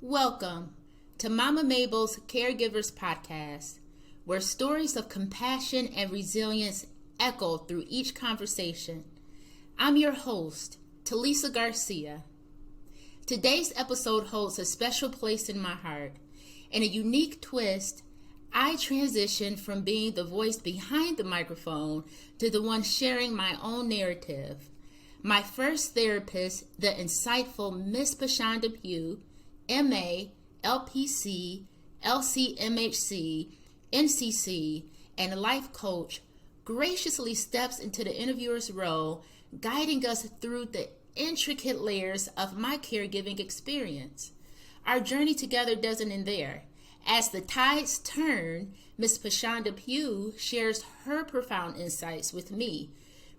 Welcome to Mama Mabel's Caregivers podcast, where stories of compassion and resilience echo through each conversation. I'm your host, Talisa Garcia. Today's episode holds a special place in my heart. In a unique twist, I transitioned from being the voice behind the microphone to the one sharing my own narrative. My first therapist, the insightful Ms. Pshanda Pugh, MA, LPC, LCMHC, NCC, and life coach, graciously steps into the interviewer's role, guiding us through the intricate layers of my caregiving experience. Our journey together doesn't end there. As the tides turn, Ms. Pshanda Pugh shares her profound insights with me,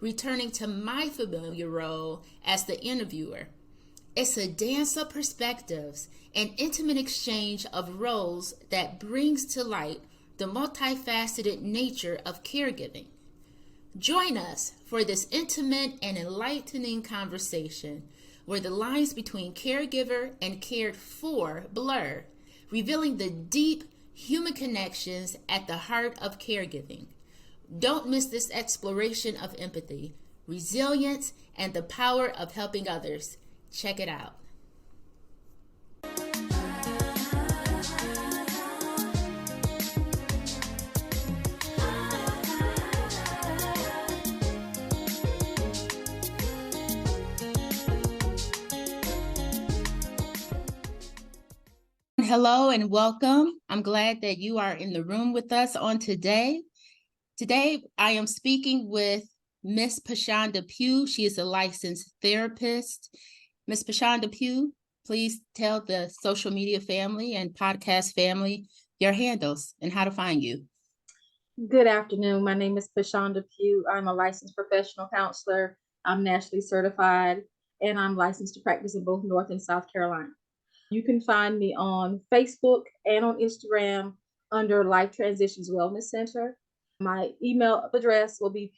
returning to my familiar role as the interviewer. It's a dance of perspectives, an intimate exchange of roles that brings to light the multifaceted nature of caregiving. Join us for this intimate and enlightening conversation where the lines between caregiver and cared for blur, revealing the deep human connections at the heart of caregiving. Don't miss this exploration of empathy, resilience, and the power of helping others. Check it out. Hello and welcome. I'm glad that you are in the room with us on today. Today, I am speaking with Ms. Pshanda Pugh. She is a licensed therapist. Ms. Pshanda Pugh, please tell the social media family and podcast family your handles and how to find you. Good afternoon. My name is Pshanda Pugh. I'm a licensed professional counselor. I'm nationally certified, and I'm licensed to practice in both North and South Carolina. You can find me on Facebook and on Instagram under Life Transitions Wellness Center. My email address will be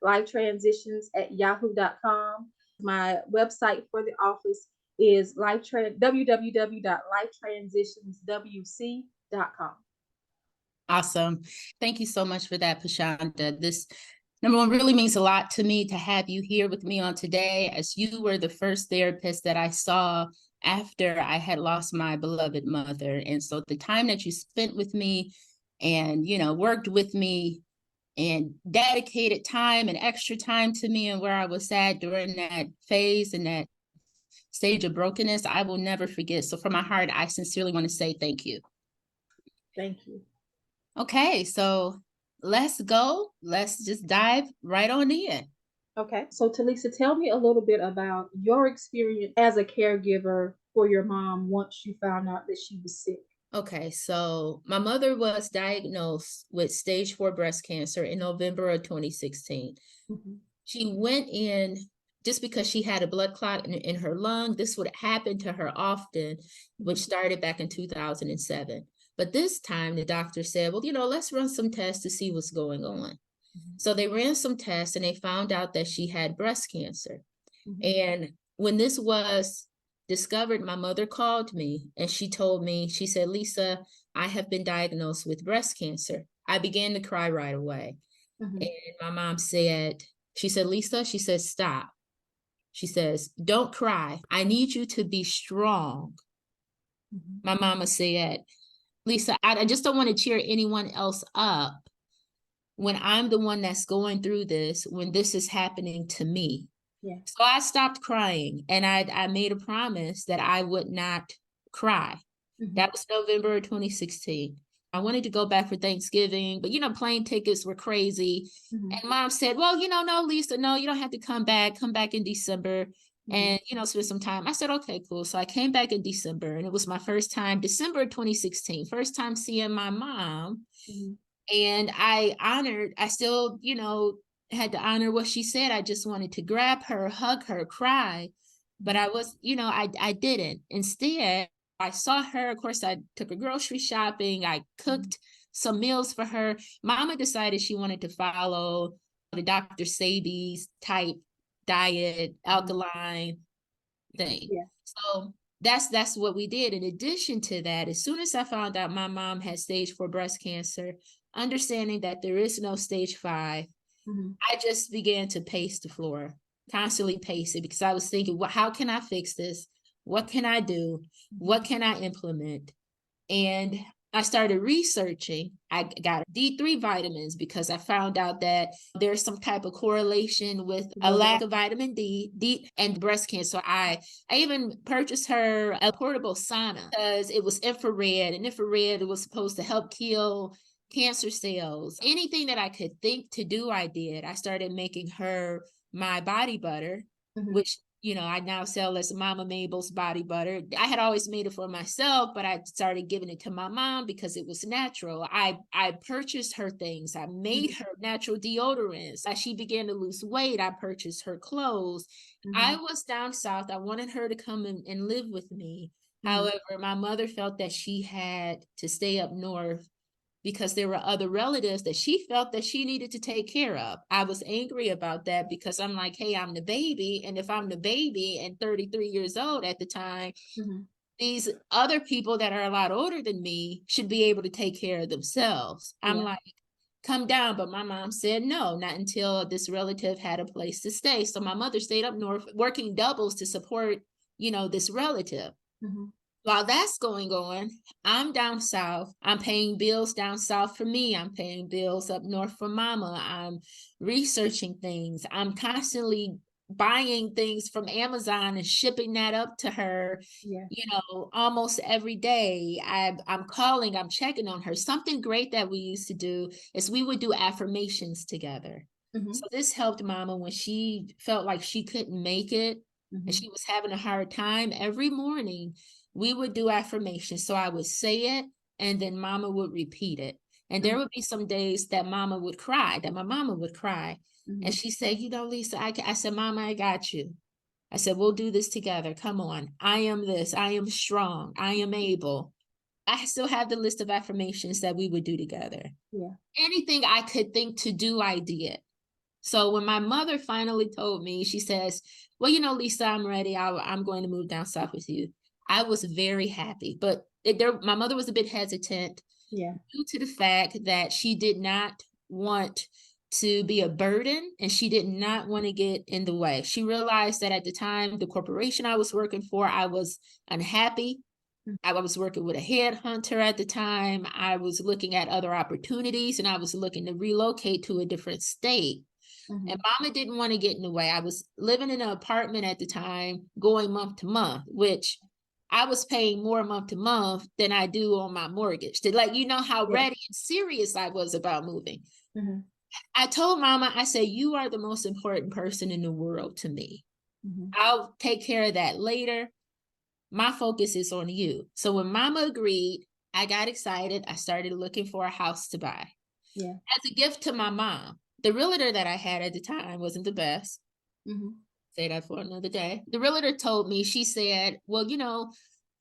ppughlifetransitions@yahoo.com. My website for the office is www.lifetransitionswc.com. Awesome. Thank you so much for that, Pshanda. This, number one, really means a lot to me to have you here with me on today, as you were the first therapist that I saw after I had lost my beloved mother. And so the time that you spent with me and, worked with me and dedicated time and extra time to me and where I was at during that phase and that stage of brokenness, I will never forget. So from my heart, I sincerely want to say thank you. Thank you. Okay, so let's go. Let's just dive right on in. Okay, so Talisa, tell me a little bit about your experience as a caregiver for your mom once you found out that she was sick. Okay, so my mother was diagnosed with stage 4 breast cancer in November of 2016. Mm-hmm. She went in just because she had a blood clot in her lung. This would happen to her often, which started back in 2007. But this time the doctor said, well, let's run some tests to see what's going on. Mm-hmm. So they ran some tests and they found out that she had breast cancer. Mm-hmm. And when this was discovered, my mother called me and she told me, she said, Lisa, I have been diagnosed with breast cancer. I began to cry right away. Mm-hmm. And my mom said, Lisa, she said, stop. She says, don't cry. I need you to be strong. Mm-hmm. My mama said, Lisa, I just don't want to cheer anyone else up when I'm the one that's going through this, when this is happening to me. Yeah. So I stopped crying and I made a promise that I would not cry. Mm-hmm. That was November of 2016. I wanted to go back for Thanksgiving, but plane tickets were crazy. Mm-hmm. And mom said, well, no, Lisa, no, you don't have to come back in December. And, spend some time. I said, okay, cool. So I came back in December and it was my first time, December 2016, first time seeing my mom. Mm-hmm. And I still, had to honor what she said. I just wanted to grab her, hug her, cry. But I was, I didn't. Instead, I saw her. Of course, I took her grocery shopping. I cooked some meals for her. Mama decided she wanted to follow the Dr. Sebi's type diet, alkaline thing. Yeah. So that's what we did. In addition to that, as soon as I found out my mom had stage 4 breast cancer, understanding that there is no stage 5, I just began to pace the floor, constantly pace it, because I was thinking, well, how can I fix this? What can I do? What can I implement? And I started researching. I got D3 vitamins because I found out that there's some type of correlation with a lack of vitamin D and breast cancer. I even purchased her a portable sauna because it was infrared, and infrared was supposed to help kill cancer cells. Anything that I could think to do, I did. I started making her my body butter, which I now sell as Mama Mabel's body butter. I had always made it for myself, but I started giving it to my mom because it was natural. I purchased her things. I made her natural deodorants. As she began to lose weight, I purchased her clothes. I was down south. I wanted her to come and live with me. However, my mother felt that she had to stay up north because there were other relatives that she felt that she needed to take care of. I was angry about that because I'm like, hey, I'm the baby. And if I'm the baby and 33 years old at the time, these other people that are a lot older than me should be able to take care of themselves. I'm like, come down. But my mom said no, not until this relative had a place to stay. So my mother stayed up north working doubles to support, this relative. While that's going on, I'm down south. I'm paying bills down south for me. I'm paying bills up north for mama. I'm researching things. I'm constantly buying things from Amazon and shipping that up to her, almost every day. I'm calling, I'm checking on her. Something great that we used to do is we would do affirmations together. So this helped mama when she felt like she couldn't make it and she was having a hard time. Every morning, we would do affirmations. So I would say it and then mama would repeat it. And there would be some days that mama would cry, that my mama would cry. And she said, Lisa, I said, Mama, I got you. I said, we'll do this together. Come on. I am this. I am strong. I am able. I still have the list of affirmations that we would do together. Anything I could think to do, I did. So when my mother finally told me, she says, well, Lisa, I'm ready. I'm going to move down south with you. I was very happy, but my mother was a bit hesitant due to the fact that she did not want to be a burden and she did not want to get in the way. She realized that at the time, the corporation I was working for, I was unhappy. I was working with a headhunter at the time. I was looking at other opportunities and I was looking to relocate to a different state. And mama didn't want to get in the way. I was living in an apartment at the time, going month to month, which I was paying more month to month than I do on my mortgage. To let you know how ready and serious I was about moving. I told mama, I said, you are the most important person in the world to me. I'll take care of that later. My focus is on you. So when mama agreed, I got excited. I started looking for a house to buy. As a gift to my mom. The realtor that I had at the time wasn't the best. Say that for another day. The realtor told me, she said, well,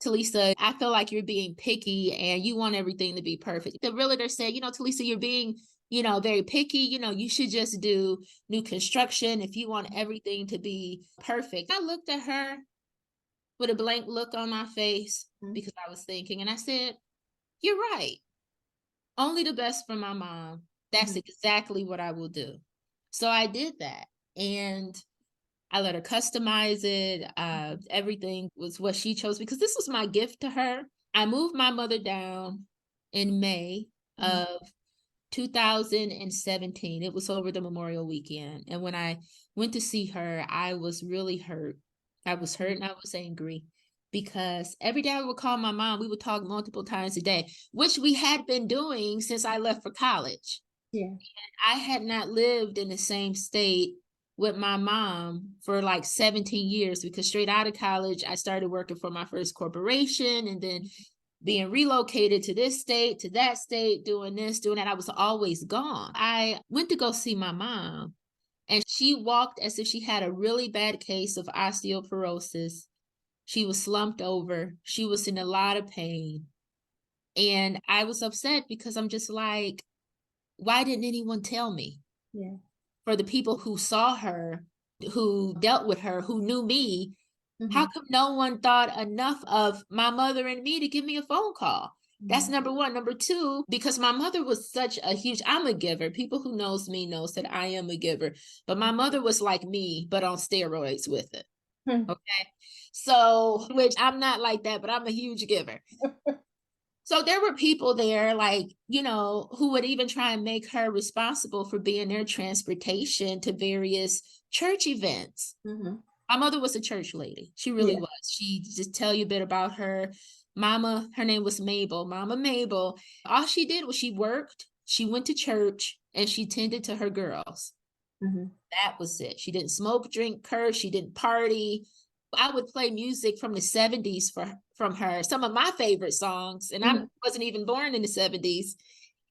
Talisa, I feel like you're being picky and you want everything to be perfect. The realtor said, Talisa, you're being, very picky. You should just do new construction if you want everything to be perfect. I looked at her with a blank look on my face because I was thinking, and I said, you're right. Only the best for my mom. That's exactly what I will do. So I did that. And I let her customize it. Everything was what she chose because this was my gift to her. I moved my mother down in May of 2017. It was over the Memorial weekend. And when I went to see her, I was really hurt. I was hurt and I was angry because every day I would call my mom. We would talk multiple times a day, which we had been doing since I left for college. And I had not lived in the same state with my mom for like 17 years because straight out of college, I started working for my first corporation and then being relocated to this state, to that state, doing this, doing that. I was always gone. I went to go see my mom and she walked as if she had a really bad case of osteoporosis. She was slumped over. She was in a lot of pain. And I was upset because I'm just like, why didn't anyone tell me? For the people who saw her, who dealt with her, who knew me, How come no one thought enough of my mother and me to give me a phone call? That's number one. Number two, because my mother was such a huge, I'm a giver. People who knows me knows that I am a giver, but my mother was like me, but on steroids with it. Okay. So, which I'm not like that, but I'm a huge giver. So there were people there, like, you know, who would even try and make her responsible for being their transportation to various church events. My mother was a church lady. She really was. She just tell you a bit about her. Mama, her name was Mable. Mama Mable. All she did was she worked, she went to church, and she tended to her girls. That was it. She didn't smoke, drink, curse. She didn't party. I would play music from the 70s from her, some of my favorite songs. And I wasn't even born in the 70s.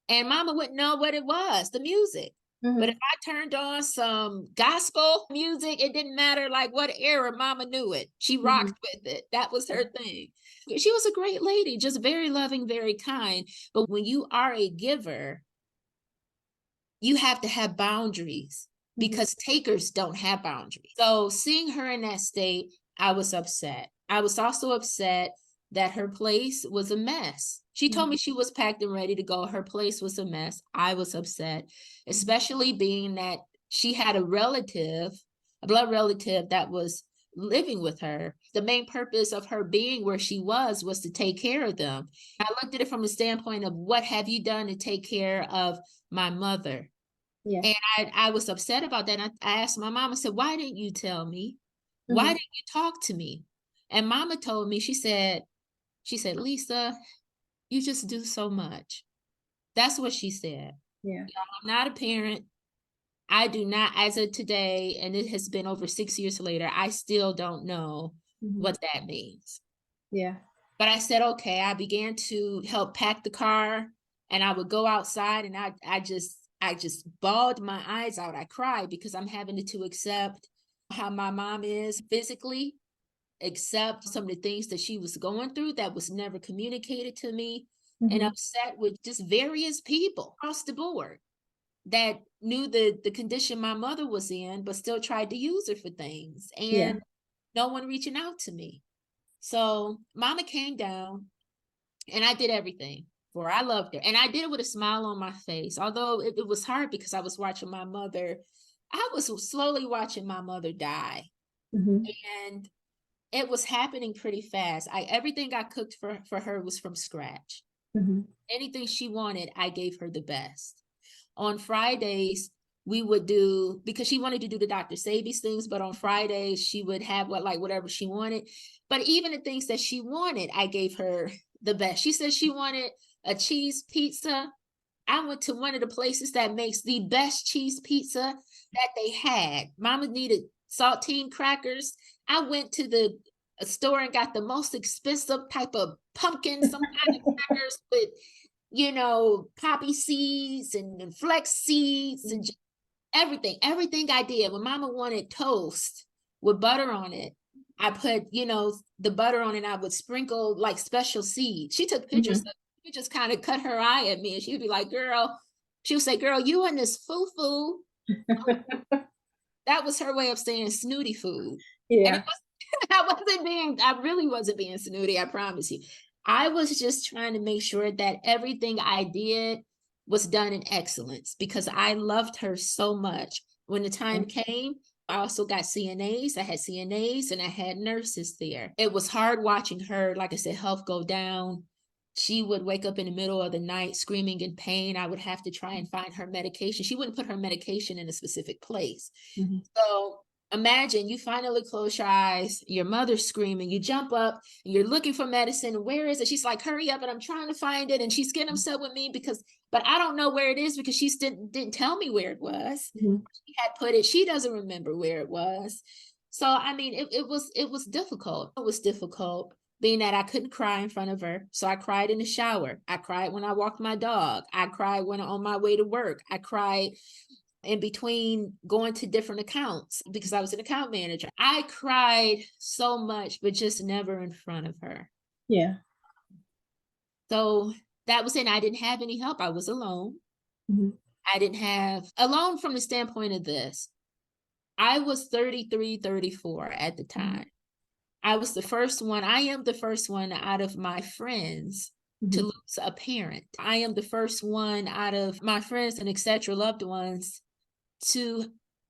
And Mama wouldn't know what it was, the music. But if I turned on some gospel music, it didn't matter like what era, Mama knew it. She rocked with it. That was her thing. She was a great lady, just very loving, very kind. But when you are a giver, you have to have boundaries because takers don't have boundaries. So seeing her in that state, I was upset. I was also upset that her place was a mess. She told me she was packed and ready to go. Her place was a mess. I was upset, especially being that she had a relative, a blood relative that was living with her. The main purpose of her being where she was to take care of them. I looked at it from the standpoint of what have you done to take care of my mother? And I was upset about that. I asked my mom, I said, why didn't you tell me? Why didn't you talk to me? And Mama told me, she said, Lisa, you just do so much. That's what she said. I'm not a parent. I do not, as of today, and it has been over 6 years later, I still don't know what that means. But I said, okay, I began to help pack the car, and I would go outside, and I just bawled my eyes out. I cried because I'm having to accept how my mom is physically, accept some of the things that she was going through that was never communicated to me, and upset with just various people across the board that knew the condition my mother was in, but still tried to use her for things, and no one reaching out to me. So Mama came down, and I did everything for her. I loved her, and I did it with a smile on my face, although it was hard because I was watching my mother. I was slowly watching my mother die, and it was happening pretty fast. Everything I cooked for her was from scratch. Anything she wanted, I gave her the best. On Fridays, we would do, because she wanted to do the Dr. Sabi's things, but on Fridays, she would have whatever she wanted. But even the things that she wanted, I gave her the best. She said she wanted a cheese pizza. I went to one of the places that makes the best cheese pizza that they had. Mama needed saltine crackers. I went to the store and got the most expensive type of pumpkin, some kind of crackers with, you know, poppy seeds and flex seeds and everything I did. When Mama wanted toast with butter on it, I put, you know, the butter on it, and I would sprinkle like special seeds. She took pictures of it. She just kind of cut her eye at me, and she'd be like, girl, she would say, girl, you and this foo-foo. That was her way of saying snooty food. And it was, I really wasn't being snooty, I promise you. I was just trying to make sure that everything I did was done in excellence because I loved her so much. When the time came, I also got CNAs. I had CNAs and I had nurses there. It was hard watching her, like I said, health go down. She would wake up in the middle of the night screaming in pain. I would have to try and find her medication. She wouldn't put her medication in a specific place. So imagine you finally close your eyes, your mother's screaming, you jump up and you're looking for medicine. Where is it? She's like, hurry up, and I'm trying to find it. And she's getting upset with me but I don't know where it is because she didn't tell me where it was. She had put it, she doesn't remember where it was. So, I mean, it was difficult. It was difficult being that I couldn't cry in front of her. So I cried in the shower. I cried when I walked my dog. I cried when on my way to work. I cried in between going to different accounts because I was an account manager. I cried so much, but just never in front of her. So that was it. I didn't have any help. I was alone. I didn't have, alone from the standpoint of this. I was 33, 34 at the time. I was the first one. I am the first one out of my friends to lose a parent. I am the first one out of my friends and etc. loved ones to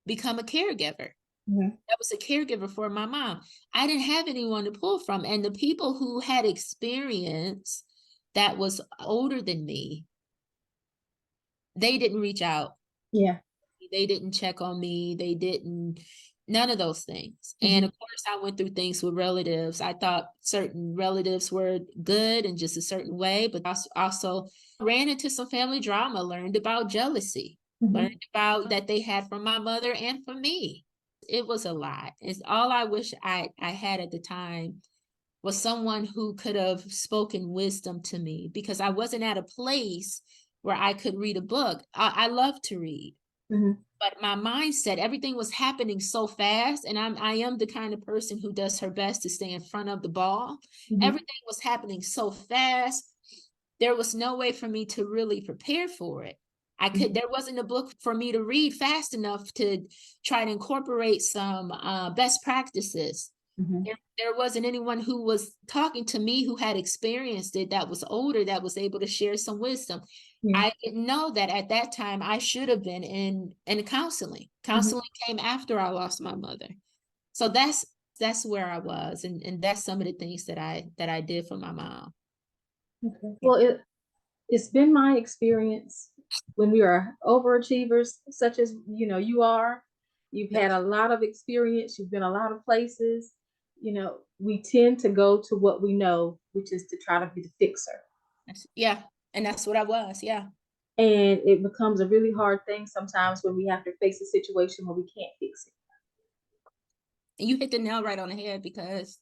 become a caregiver. That was a caregiver for my mom. I didn't have anyone to pull from. And the people who had experience that was older than me, they didn't reach out. Yeah. They didn't check on me. They didn't, none of those things. And of course, I went through things with relatives. I thought certain relatives were good in just a certain way, but also ran into some family drama, learned about jealousy, learned about that they had from my mother and from me. It was a lot. It's all I wish I had at the time was someone who could have spoken wisdom to me, because I wasn't at a place where I could read a book. I love to read. But my mindset, everything was happening so fast, and I am the kind of person who does her best to stay in front of the ball. Everything was happening so fast. There was no way for me to really prepare for it. There wasn't a book for me to read fast enough to try to incorporate some best practices. There wasn't anyone who was talking to me who had experienced it, that was older, that was able to share some wisdom. I didn't know that at that time I should have been in counseling. Counseling came after I lost my mother. So that's where I was, and that's some of the things that I did for my mom. Well, it's been my experience when we are overachievers, such as you are. You've had a lot of experience. You've been a lot of places. We tend to go to what we know, which is to try to be the fixer. Yeah, and that's what I was. Yeah. And it becomes a really hard thing sometimes when we have to face a situation where we can't fix it. And you hit the nail right on the head, because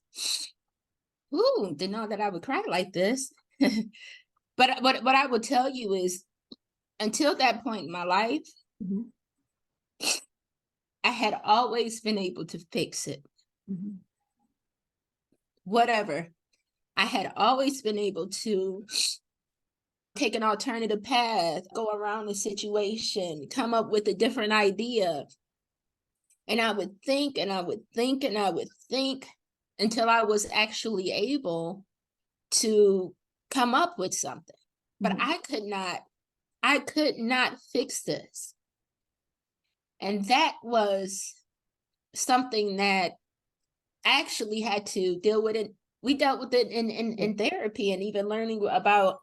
didn't know that I would cry like this. But what I would tell you is, until that point in my life, I had always been able to fix it. Whatever. I had always been able to take an alternative path, go around the situation, come up with a different idea. And I would think and I would think and I would think until I was actually able to come up with something. But I could not fix this. And that was something that I actually had to deal with it. We dealt with it in therapy, and even learning about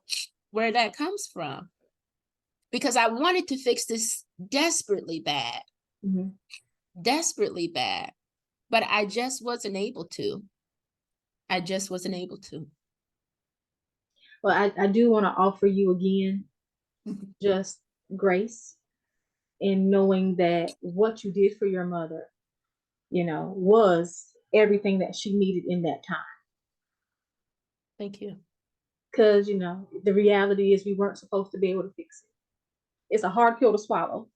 where that comes from. Because I wanted to fix this desperately bad. Desperately bad. But I just wasn't able to. Well, I do want to offer you again just grace in knowing that what you did for your mother, was everything that she needed in that time. Thank you. Because, the reality is we weren't supposed to be able to fix it. It's a hard pill to swallow,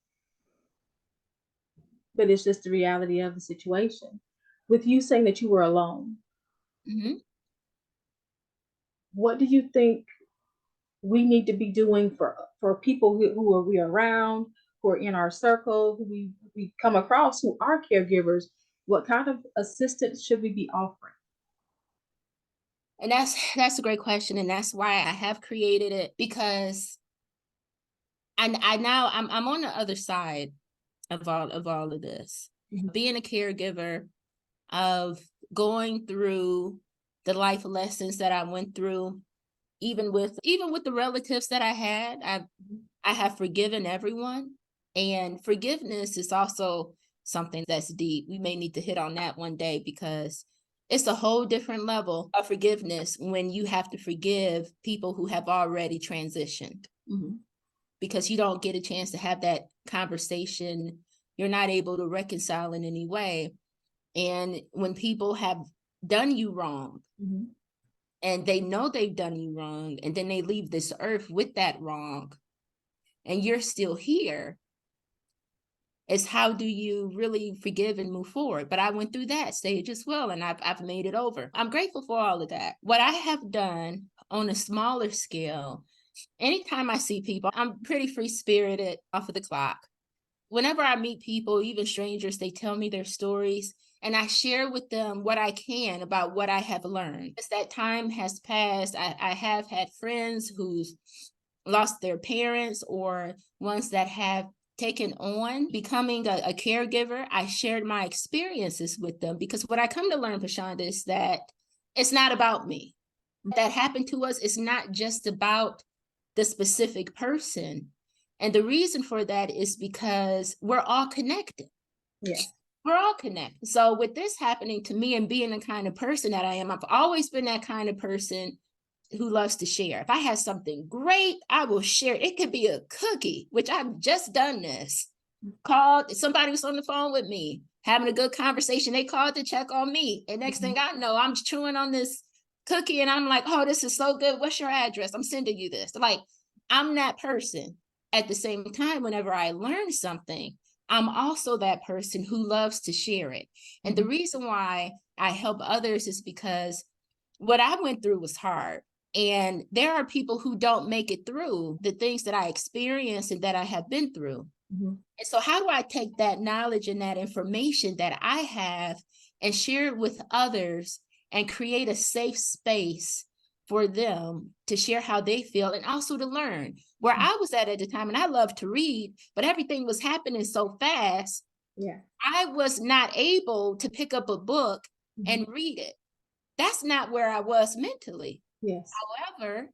but it's just the reality of the situation. With you saying that you were alone, what do you think we need to be doing for people who are we around, who are in our circle, who we come across, who are caregivers? What kind of assistance should we be offering? And that's a great question, and that's why I have created it, because I'm on the other side of all of this. Being a caregiver, of going through the life lessons that I went through, even with the relatives that I had, I have forgiven everyone. And forgiveness is also something that's deep. We may need to hit on that one day, because it's a whole different level of forgiveness when you have to forgive people who have already transitioned. Because you don't get a chance to have that conversation. You're not able to reconcile in any way. And when people have done you wrong, and they know they've done you wrong, and then they leave this earth with that wrong, and you're still here, it's how do you really forgive and move forward? But I went through that stage as well, and I've made it over. I'm grateful for all of that. What I have done on a smaller scale, anytime I see people, I'm pretty free-spirited, off of the clock. Whenever I meet people, even strangers, they tell me their stories, and I share with them what I can about what I have learned. As that time has passed, I have had friends who's lost their parents or ones that have taken on becoming a caregiver. I shared my experiences with them because what I come to learn, Pshanda, is that it's not about me. That happened to us is not just about the specific person. And the reason for that is because we're all connected. Yeah. We're all connected. So with this happening to me and being the kind of person that I am, I've always been that kind of person who loves to share. If I have something great, I will share. It could be a cookie, which I've just done this. Called, somebody was on the phone with me, having a good conversation. They called to check on me. And next thing I know, I'm chewing on this cookie and I'm like, oh, this is so good. What's your address? I'm sending you this. Like, I'm that person. At the same time, whenever I learn something, I'm also that person who loves to share it. And the reason why I help others is because what I went through was hard. And there are people who don't make it through the things that I experienced and that I have been through. And so how do I take that knowledge and that information that I have and share it with others and create a safe space for them to share how they feel and also to learn? Where I was at the time, and I love to read, but everything was happening so fast. Yeah. I was not able to pick up a book and read it. That's not where I was mentally. Yes. However,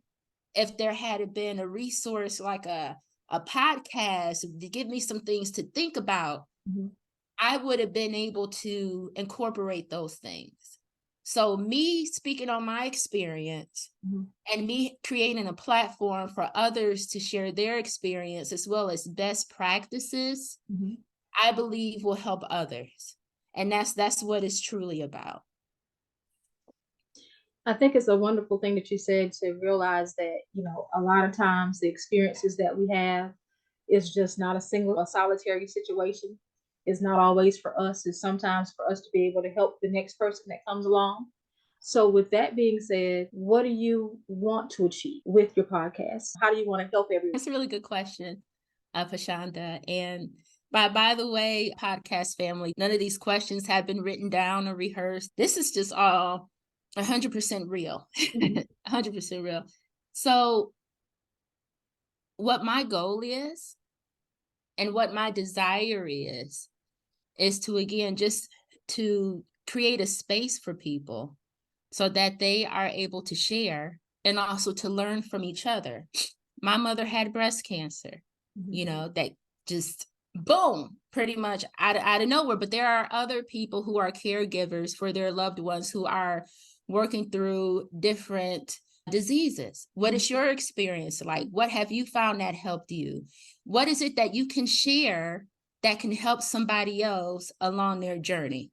if there had been a resource like a podcast to give me some things to think about, I would have been able to incorporate those things. So me speaking on my experience and me creating a platform for others to share their experience as well as best practices, I believe will help others. And that's what it's truly about. I think it's a wonderful thing that you said, to realize that, a lot of times the experiences that we have is just not a solitary situation. It's not always for us. It's sometimes for us to be able to help the next person that comes along. So with that being said, what do you want to achieve with your podcast? How do you want to help everyone? That's a really good question, Pshanda. And by the way, podcast family, none of these questions have been written down or rehearsed. This is just all 100% real, 100% real. So what my goal is and what my desire is to, again, just to create a space for people so that they are able to share and also to learn from each other. My mother had breast cancer, that just boom, pretty much out of nowhere. But there are other people who are caregivers for their loved ones who are working through different diseases. What is your experience like? What have you found that helped you? What is it that you can share that can help somebody else along their journey?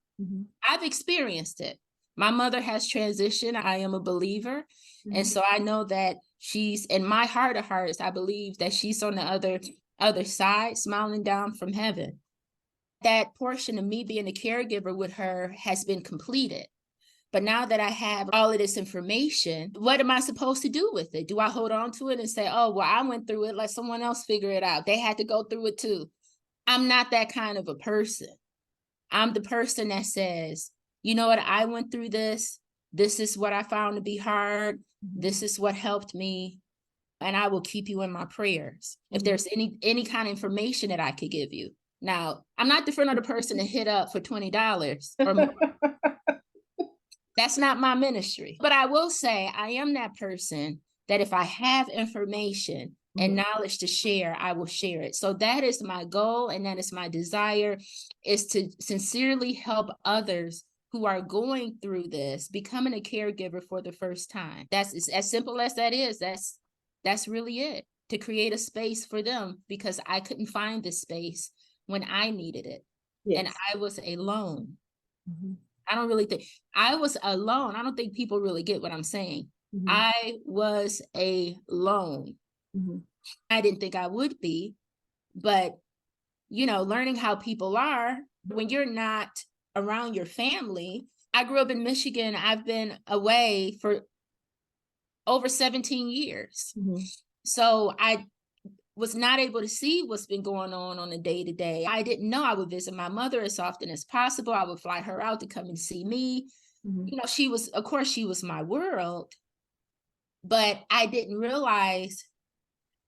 I've experienced it. My mother has transitioned. I am a believer. And so I know that she's, in my heart of hearts, I believe that she's on the other side, smiling down from heaven. That portion of me being a caregiver with her has been completed. But now that I have all of this information, what am I supposed to do with it? Do I hold on to it and say, oh, well, I went through it, let someone else figure it out. They had to go through it too. I'm not that kind of a person. I'm the person that says, you know what, I went through this. This is what I found to be hard. This is what helped me. And I will keep you in my prayers. If there's any kind of information that I could give you. Now, I'm not the friend of the person to hit up for $20 or more. That's not my ministry. But I will say I am that person that if I have information and knowledge to share, I will share it. So that is my goal, and that is my desire, is to sincerely help others who are going through this, becoming a caregiver for the first time. That's as simple as that is. That's really it, to create a space for them, because I couldn't find this space when I needed it. Yes. And I was alone. I don't really think I was alone. I don't think people really get what I'm saying. I was alone. I didn't think I would be, but learning how people are when you're not around your family. I grew up in Michigan. I've been away for over 17 years. So was not able to see what's been going on a day-to-day. I didn't know. I would visit my mother as often as possible. I would fly her out to come and see me. You know, she was, of course, she was my world, but I didn't realize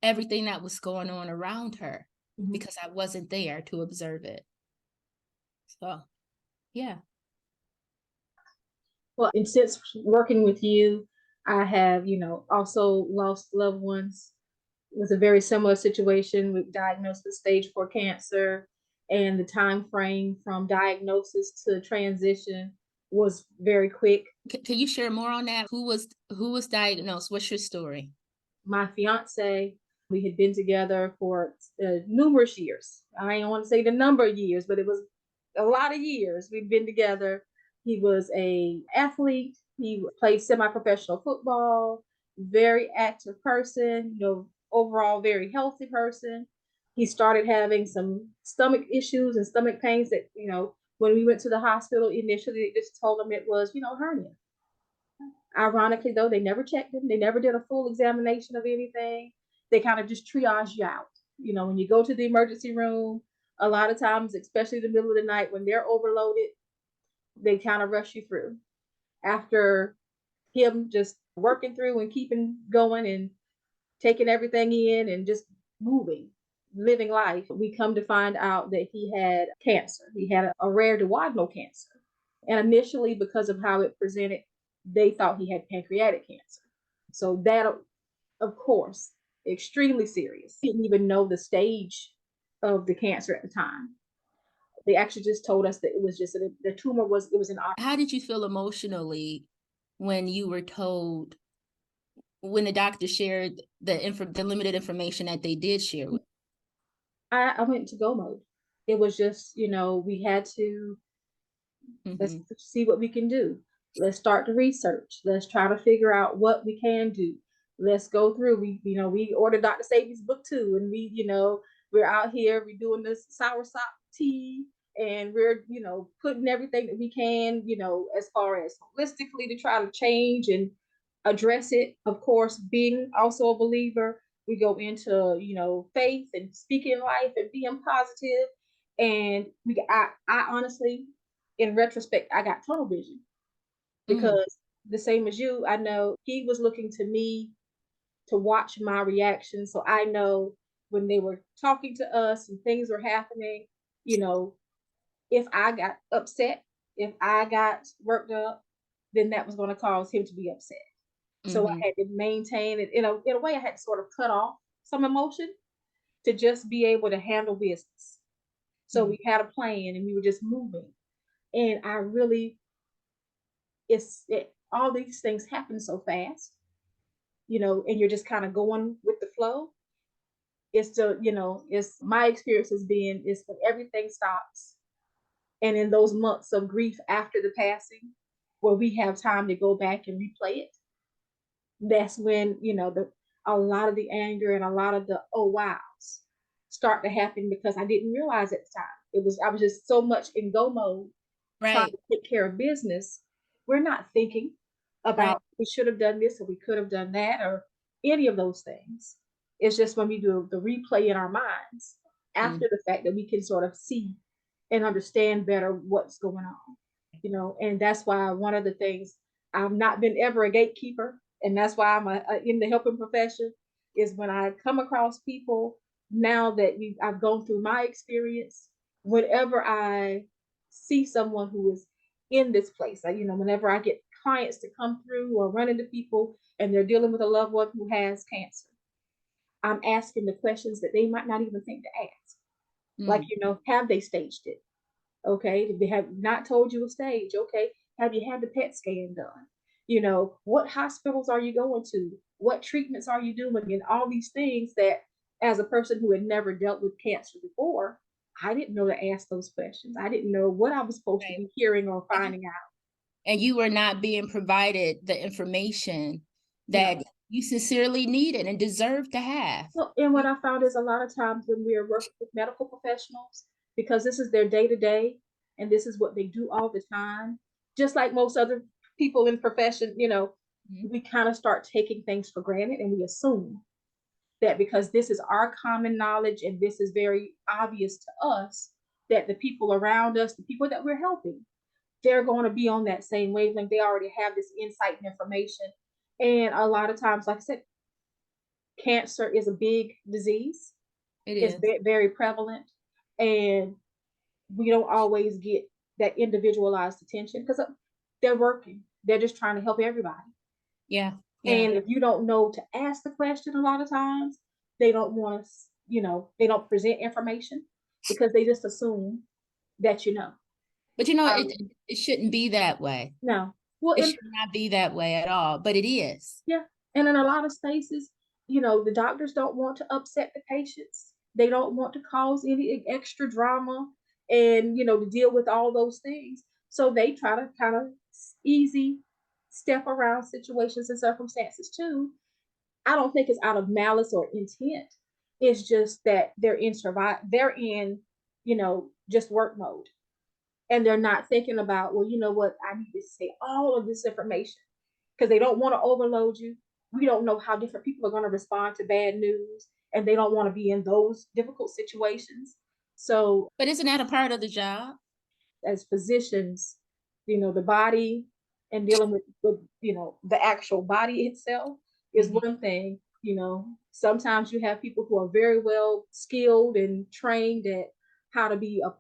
everything that was going on around her because I wasn't there to observe it. So, yeah. Well, and since working with you, I have, you know, also lost loved ones. It was a very similar situation with diagnosed with stage 4 cancer, and the time frame from diagnosis to transition was very quick. Can you share more on that? Who was diagnosed? What's your story? My fiance, we had been together for numerous years. I don't want to say the number of years, but it was a lot of years we'd been together. He was a athlete. He played semi-professional football, very active person, you know, overall very healthy person. He started having some stomach issues and stomach pains that, you know, when we went to the hospital initially, they just told him it was, you know, hernia. Ironically, though, they never checked him. They never did a full examination of anything. They kind of just triage you out. You know, when you go to the emergency room, a lot of times, especially in the middle of the night when they're overloaded, they kind of rush you through. After him just working through and keeping going and taking everything in and just moving, living life, we come to find out that he had cancer. He had a rare duodenal cancer. And initially, because of how it presented, they thought he had pancreatic cancer. So that, of course, extremely serious. He didn't even know the stage of the cancer at the time. They actually just told us that it was just the tumor was, it was an. How did you feel emotionally when you were told, when the doctor shared the limited information that they did share with? I went to go mode. It was just, you know, we had to let's see what we can do. Let's start the research. Let's try to figure out what we can do. Let's go through. We ordered Dr. Sabi's book too, and we're out here. We're doing this soursop tea, and we're putting everything that we can, as far as holistically to try to change and address it. Of course, being also a believer, we go into faith and speaking life and being positive. And I honestly, in retrospect, I got tunnel vision because the same as you, I know he was looking to me to watch my reaction. So I know when they were talking to us and things were happening, if I got upset, if I got worked up, then that was going to cause him to be upset. So I had to maintain it in a way. I had to sort of cut off some emotion to just be able to handle business. So we had a plan and we were just moving. And I really, all these things happen so fast, and you're just kind of going with the flow. It's my experience has been is when everything stops. And in those months of grief after the passing, where we have time to go back and replay it, that's when, a lot of the anger and a lot of the oh wows start to happen because I didn't realize at the time. I was just so much in go mode, trying to take care of business. We're not thinking about we should have done this or we could have done that or any of those things. It's just when we do the replay in our minds after the fact that we can sort of see and understand better what's going on, and that's why one of the things, I've not been ever a gatekeeper, and that's why I'm in the helping profession, is when I come across people now that I've gone through my experience, whenever I see someone who is in this place, whenever I get clients to come through or run into people and they're dealing with a loved one who has cancer, I'm asking the questions that they might not even think to ask. Like, have they staged it? Okay. If they have not told you a stage, okay. Have you had the PET scan done? What hospitals are you going to? What treatments are you doing? And all these things that, as a person who had never dealt with cancer before, I didn't know to ask those questions. I didn't know what I was supposed to be hearing or finding out. And you were not being provided the information that you sincerely needed and deserved to have. Well, and what I found is a lot of times when we are working with medical professionals, because this is their day-to-day and this is what they do all the time, just like most other people in profession, we kind of start taking things for granted and we assume. that because this is our common knowledge and this is very obvious to us, that the people around us, the people that we're helping, they're going to be on that same wavelength. They already have this insight and information. And a lot of times, like I said, cancer is a big disease. It's very prevalent. And we don't always get that individualized attention because they're working. They're just trying to help everybody. Yeah. And if you don't know to ask the question, a lot of times they don't want to, they don't present information because they just assume that you know. But it shouldn't be that way. No. Well, it should not be that way at all, but it is. Yeah. And in a lot of spaces, the doctors don't want to upset the patients. They don't want to cause any extra drama and, to deal with all those things. So they try to kind of easy step around situations and circumstances too. I don't think it's out of malice or intent. It's just that they're in just work mode. And they're not thinking about, well, you know what, I need to say all of this information because they don't want to overload you. We don't know how different people are going to respond to bad news, and they don't want to be in those difficult situations. So, but isn't that a part of the job? As physicians, the body and dealing with the actual body itself is one thing. Sometimes you have people who are very well skilled and trained at how to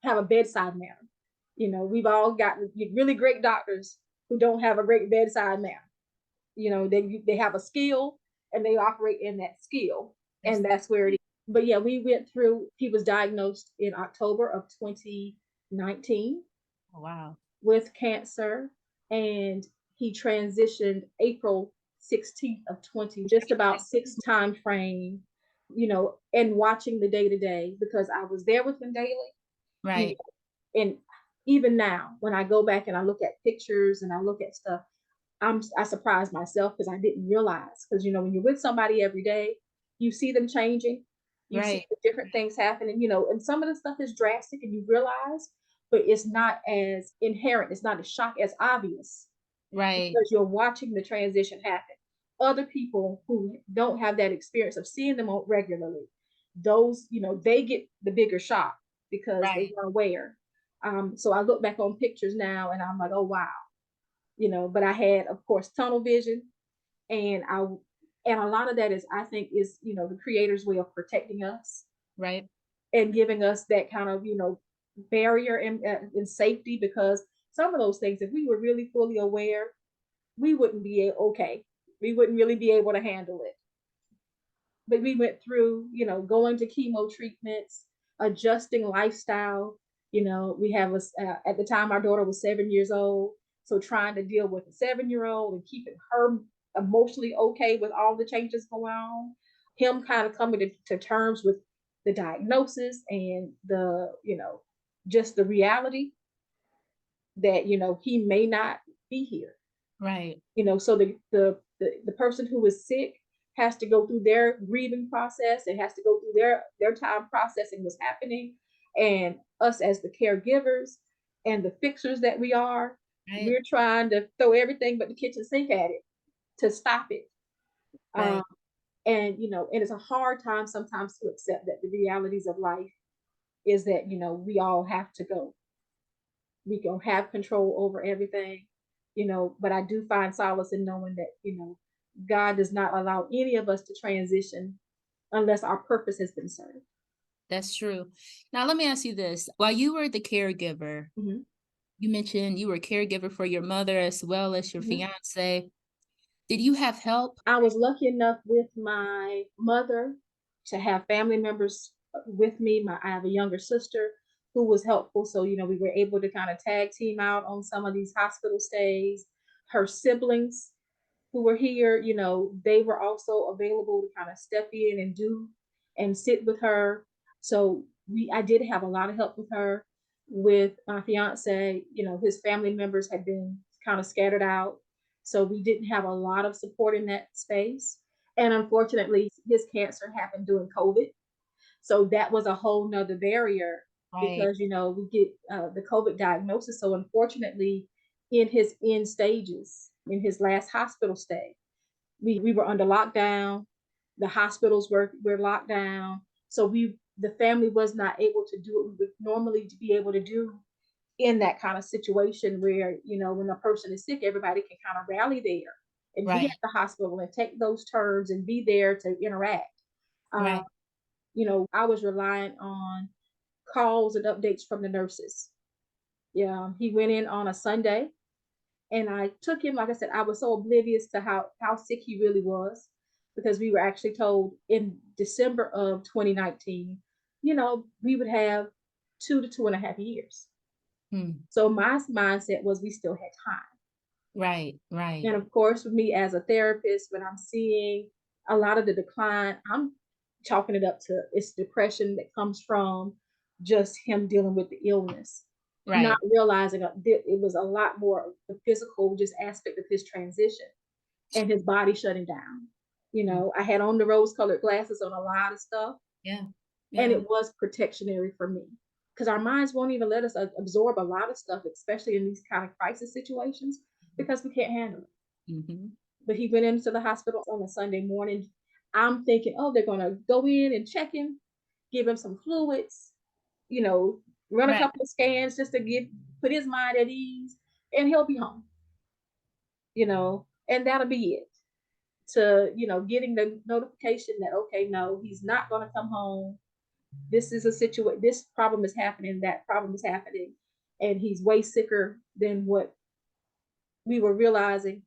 have a bedside manner. We've all got really great doctors who don't have a great bedside manner. They have a skill and they operate in that skill, and that's where it is. But yeah, he was diagnosed in October of 2019. Oh, wow. With cancer, and he transitioned April 16th of 20, just about 6 time frame, and watching the day to day because I was there with him daily. Right. And even now, when I go back and I look at pictures and I look at stuff, I surprise myself because I didn't realize. Because when you're with somebody every day, you see them changing, you see the different things happening, and some of the stuff is drastic and you realize, but it's not as inherent, it's not as shock as obvious. Right. Because you're watching the transition happen. Other people who don't have that experience of seeing them regularly, those, they get the bigger shock because they weren't aware. So I look back on pictures now and I'm like, oh wow. But I had, of course, tunnel vision, and a lot of that is, I think, is the Creator's way of protecting us, right, and giving us that kind of barrier and safety, because some of those things, if we were really fully aware, we wouldn't be okay. We wouldn't really be able to handle it. But we went through, going to chemo treatments, adjusting lifestyle. We have at the time our daughter was 7 years old. So trying to deal with a 7-year-old and keeping her emotionally okay with all the changes going on, him kind of coming to terms with the diagnosis and just the reality that, he may not be here. Right. So the person who is sick has to go through their grieving process and has to go through their time processing what's happening. And us as the caregivers and the fixers that we are, we're trying to throw everything but the kitchen sink at it to stop it. Right. And it's a hard time sometimes to accept that the realities of life is that, we all have to go. We don't have control over everything, but I do find solace in knowing that, God does not allow any of us to transition unless our purpose has been served. That's true. Now, let me ask you this. While you were the caregiver, you mentioned you were a caregiver for your mother as well as your fiance. Did you have help? I was lucky enough with my mother to have family members with me. I have a younger sister who was helpful. So, we were able to kind of tag team out on some of these hospital stays. Her siblings who were here, they were also available to kind of step in and sit with her. So I did have a lot of help with her. With my fiance, his family members had been kind of scattered out. So we didn't have a lot of support in that space. And unfortunately, his cancer happened during COVID. So that was a whole nother barrier because, we get the COVID diagnosis. So unfortunately, in his end stages, in his last hospital stay, we were under lockdown. The hospitals were locked down. So the family was not able to do what we would normally be able to do in that kind of situation where, when a person is sick, everybody can kind of rally there and be at Right. the hospital and take those turns and be there to interact. Uh, Right. I was relying on calls and updates from the nurses. Yeah, he went in on a Sunday, and I took him. Like I said, I was so oblivious to how sick he really was, because we were actually told in December of 2019, we would have 2 to 2.5 years. So my mindset was we still had time. Right. Right. And of course, with me as a therapist, when I'm seeing a lot of the decline, I'm chalking it up to it's depression that comes from just him dealing with the illness, not Right. realizing it was a lot more of the physical just aspect of his transition and his body shutting down. I had on the rose colored glasses on a lot of stuff, Yeah. and Yeah. it was protectionary for me, because our minds won't even let us absorb a lot of stuff, especially in these kind of crisis situations, because we can't handle it. Mm-hmm. But he went into the hospital on a Sunday morning. I'm thinking, oh, they're going to go in and check him, give him some fluids, you know, run a Right. couple of scans just to put his mind at ease, and he'll be home, and that'll be it. To, getting the notification that, okay, no, he's not going to come home. This is a situation, this problem is happening, that problem is happening, and he's way sicker than what we were realizing.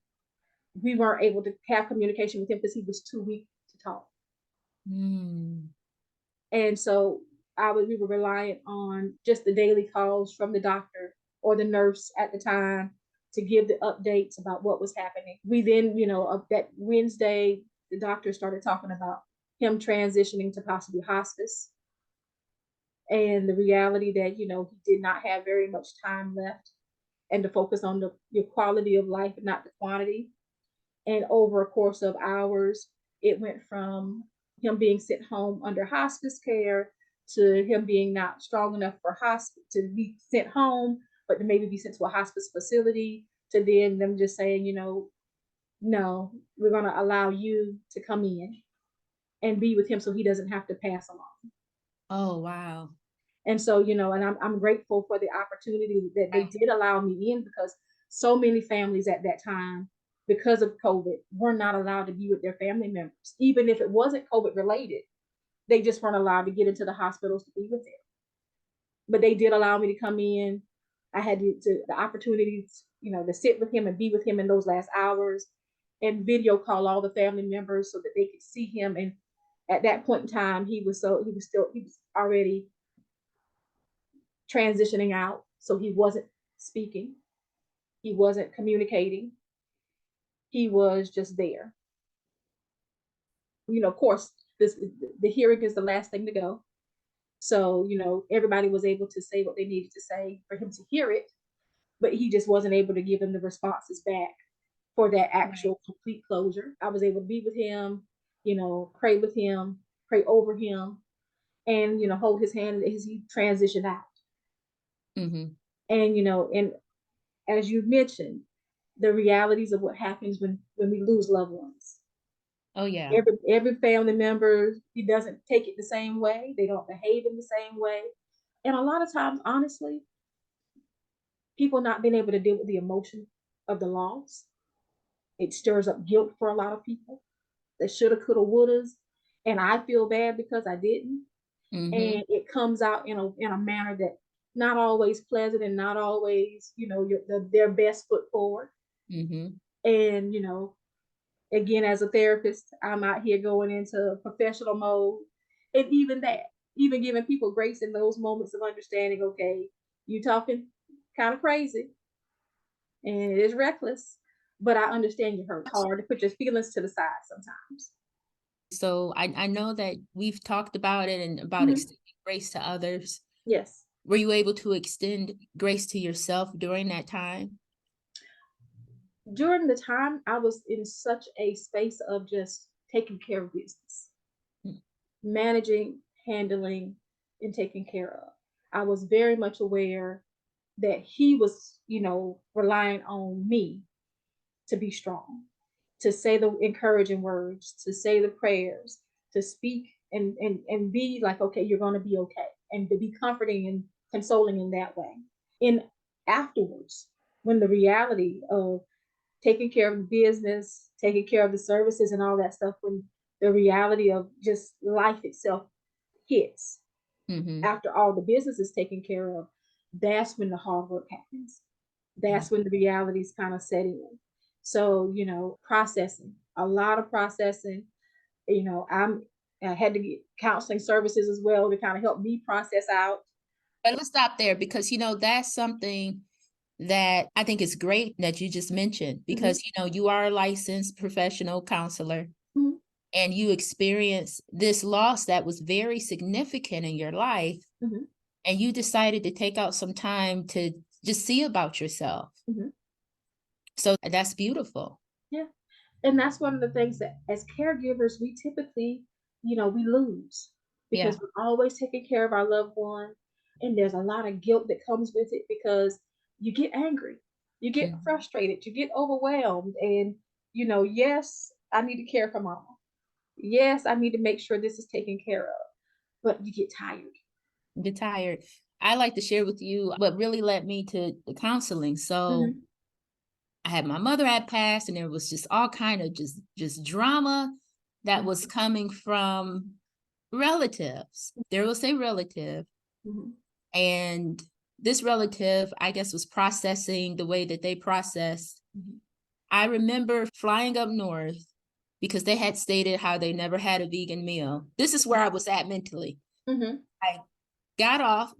We weren't able to have communication with him because he was too weak to talk. Mm. And so we were reliant on just the daily calls from the doctor or the nurse at the time to give the updates about what was happening. We then, that Wednesday, the doctor started talking about him transitioning to possibly hospice, and the reality that, he did not have very much time left, and to focus on your quality of life and not the quantity. And over a course of hours, it went from him being sent home under hospice care to him being not strong enough for hospice to be sent home, but to maybe be sent to a hospice facility, to then them just saying, no, we're going to allow you to come in and be with him so he doesn't have to pass along. Oh, wow. And so, and I'm grateful for the opportunity that they Right. did allow me in, because so many families at that time, because of COVID, were not allowed to be with their family members. Even if it wasn't COVID related, they just weren't allowed to get into the hospitals to be with them. But they did allow me to come in. I had the opportunity, to sit with him and be with him in those last hours, and video call all the family members so that they could see him. And at that point in time, he was already transitioning out. So he wasn't speaking, he wasn't communicating, he was just there. Of course, the hearing is the last thing to go. So, everybody was able to say what they needed to say for him to hear it, but he just wasn't able to give them the responses back for that actual complete closure. I was able to be with him, pray with him, pray over him, and, hold his hand as he transitioned out. Mm-hmm. And, and as you mentioned, the realities of what happens when we lose loved ones. Oh, yeah. Every family member, he doesn't take it the same way. They don't behave in the same way. And a lot of times, honestly, people not being able to deal with the emotion of the loss, it stirs up guilt for a lot of people. They shoulda, coulda, wouldas, and I feel bad because I didn't. Mm-hmm. And it comes out in a manner that not always pleasant, and not always, their best foot forward. Mm-hmm. And again, as a therapist, I'm out here going into professional mode, and even giving people grace in those moments of understanding. Okay, you talking kind of crazy, and it is reckless, but I understand you hurt. It's hard to put your feelings to the side sometimes. So I know that we've talked about it and about Mhm. extending grace to others. Yes. Were you able to extend grace to yourself during that time? During the time, I was in such a space of just taking care of business, Mm. managing, handling, and taking care of. I was very much aware that he was, relying on me to be strong. to say the encouraging words, to say the prayers, to speak and be like, okay, you're going to be okay, and to be comforting and consoling in that way. And afterwards, when the reality of taking care of the business, taking care of the services and all that stuff, when the reality of just life itself hits, after all the business is taken care of, that's when the hard work happens. That's when the realities kind of set in. So, processing, a lot of processing. I had to get counseling services as well to kind of help me process out. But let's stop there because, that's something that I think is great that you just mentioned because, you are a licensed professional counselor and you experienced this loss that was very significant in your life. And you decided to take out some time to just see about yourself. So that's beautiful. Yeah. And that's one of the things that as caregivers, we typically, we lose because we're always taking care of our loved one. And there's a lot of guilt that comes with it because you get angry, you get frustrated, you get overwhelmed. And, yes, I need to care for mama. Yes, I need to make sure this is taken care of. But you get tired. You get tired. I like to share with you what really led me to the counseling. So I had my mother had passed, and there was just all kind of just drama that was coming from relatives. There was a relative, and this relative, I guess, was processing the way that they processed. I remember flying up north because they had stated how they never had a vegan meal. This is where I was at mentally. I got off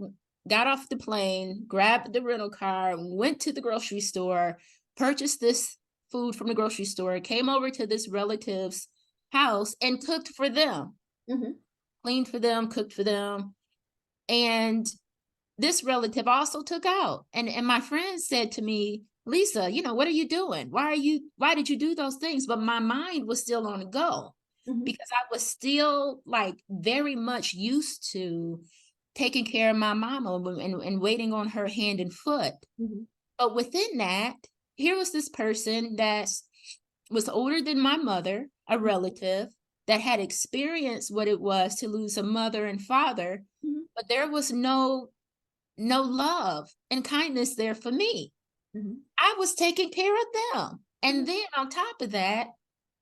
the plane, grabbed the rental car, went to the grocery store, purchased this food from the grocery store, came over to this relative's house and cooked for them. Cleaned for them, cooked for them. And this relative also took out. And my friend said to me, Lisa, what are you doing? Why did you do those things? But my mind was still on the go because I was still like very much used to taking care of my mama and waiting on her hand and foot. But within that, here was this person that was older than my mother, a relative that had experienced what it was to lose a mother and father, but there was no love and kindness there for me. I was taking care of them. And then on top of that,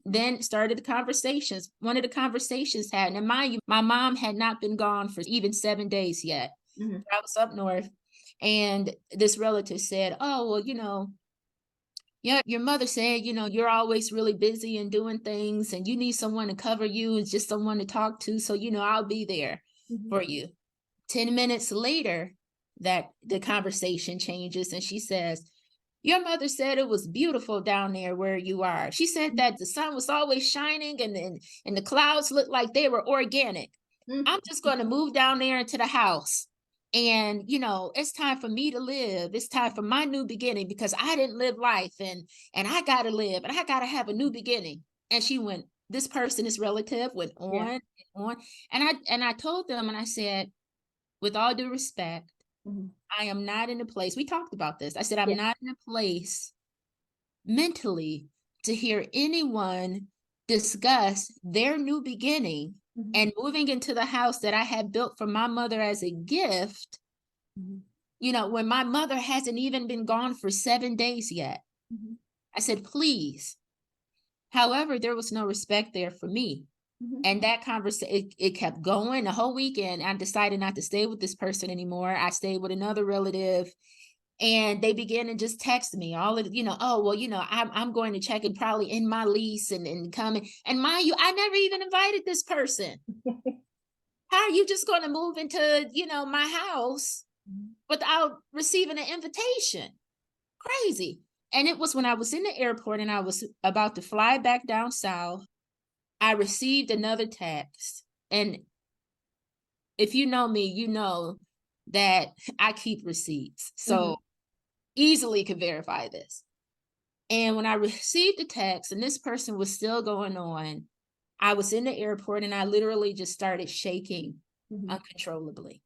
then started the conversations. One of the conversations had, and mind you, my mom had not been gone for even 7 days yet. I was up north, and this relative said, oh, well, yeah, your mother said, you're always really busy and doing things, and you need someone to cover you and just someone to talk to. So, I'll be there for you. 10 minutes later, that the conversation changes, and she says, your mother said it was beautiful down there where you are. She said that the sun was always shining and the clouds looked like they were organic. I'm just going to move down there into the house. And, it's time for me to live. It's time for my new beginning because I didn't live life and I got to live and I got to have a new beginning. And she went, this person, this relative went on and on. And I told them, and I said, with all due respect, I am not in a place, we talked about this. I said, I'm not in a place mentally to hear anyone discuss their new beginning and moving into the house that I had built for my mother as a gift, when my mother hasn't even been gone for 7 days yet. I said, please. However, there was no respect there for me. And that conversation, it kept going the whole weekend. I decided not to stay with this person anymore. I stayed with another relative, and they began to just text me all of, oh, well, I'm going to check and probably in my lease and come in. And mind you, I never even invited this person. How are you just going to move into, my house without receiving an invitation? Crazy. And it was when I was in the airport and I was about to fly back down south, I received another text. And if you know me, you know that I keep receipts. So easily could verify this. And when I received the text and this person was still going on, I was in the airport and I literally just started shaking uncontrollably.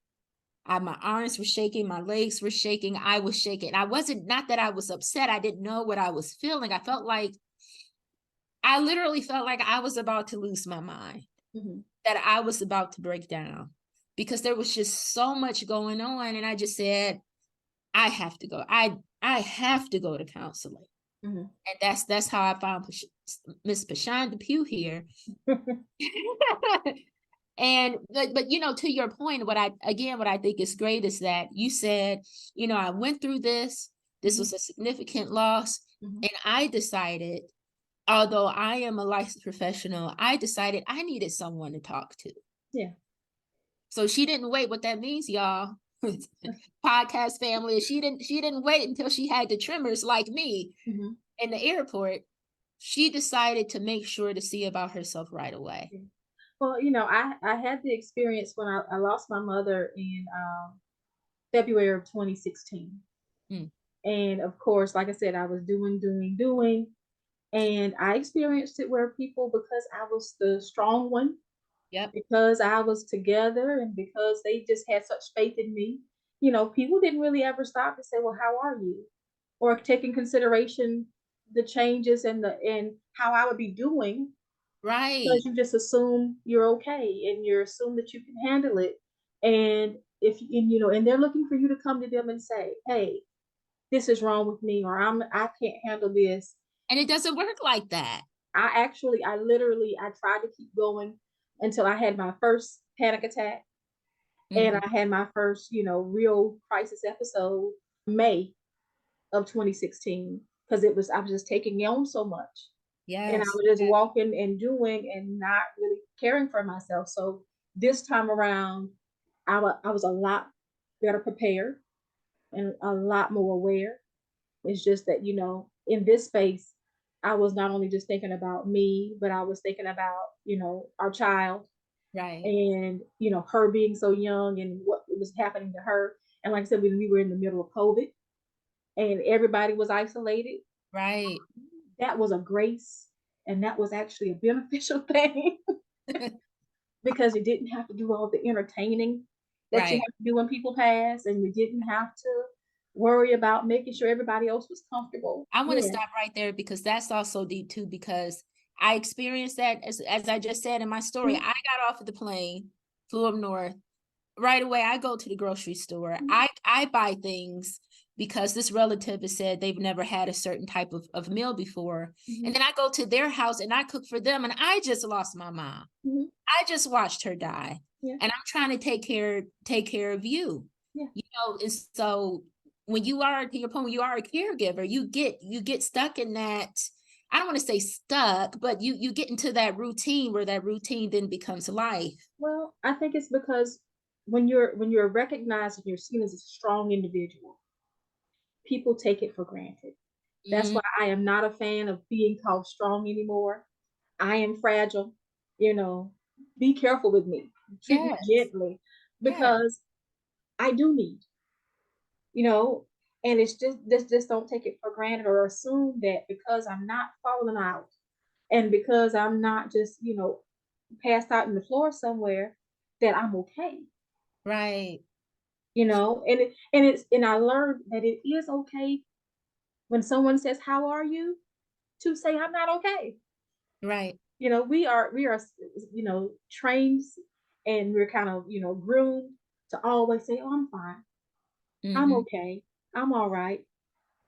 My arms were shaking, my legs were shaking, I was shaking. I wasn't, not that I was upset, I didn't know what I was feeling. I felt like I literally felt like I was about to lose my mind, that I was about to break down because there was just so much going on. And I just said, I have to go. I have to go to counseling. And that's how I found Miss Pshanda Pugh here. And but you know, to your point, what I think is great is that you said, you know, I went through this. This was a significant loss, and I decided, although I am a licensed professional, I decided I needed someone to talk to. Yeah. So she didn't wait. What that means, y'all, podcast family, she didn't wait until she had the tremors like me in the airport. She decided to make sure to see about herself right away. Well, you know, I had the experience when I lost my mother in February of 2016. And of course, like I said, I was doing. And I experienced it where people, because I was the strong one, because I was together and because they just had such faith in me, you know, people didn't really ever stop to say, well, how are you? Or take in consideration the changes and how I would be doing. Right. Because you just assume you're okay and you assume that you can handle it. And and they're looking for you to come to them and say, hey, this is wrong with me, or I can't handle this. And it doesn't work like that. I tried to keep going until I had my first panic attack. And I had my first, real crisis episode May of 2016, because I was just taking on so much. And I was just walking and doing and not really caring for myself. So this time around, I was a lot better prepared and a lot more aware. It's just that, in this space, I was not only just thinking about me, but I was thinking about, our child. Right. And, her being so young and what was happening to her. And like I said, we were in the middle of COVID and everybody was isolated. Right. That was a grace. And that was actually a beneficial thing because you didn't have to do all the entertaining that you have to do when people pass, and you didn't have to worry about making sure everybody else was comfortable. I want to stop right there because that's also deep too, because I experienced that as I just said in my story. I got off of the plane, flew up north. Right away, I go to the grocery store. I buy things because this relative has said they've never had a certain type of meal before. And then I go to their house and I cook for them, and I just lost my mom. I just watched her die. And I'm trying to take care of you. And so when you are, to your point, when you are a caregiver, you get stuck in that. I don't want to say stuck, but you get into that routine where that routine then becomes life. Well, I think it's because when you're recognized and you're seen as a strong individual, people take it for granted. That's why I am not a fan of being called strong anymore. I am fragile. Be careful with me. Treat me gently, because I do need, and it's just don't take it for granted or assume that because I'm not falling out and because I'm not just, passed out in the floor somewhere, that I'm okay. Right. And I learned that it is okay when someone says, how are you? To say I'm not okay. Right. We are trained, and we're kind of, groomed to always say, oh, I'm fine. I'm okay. I'm all right.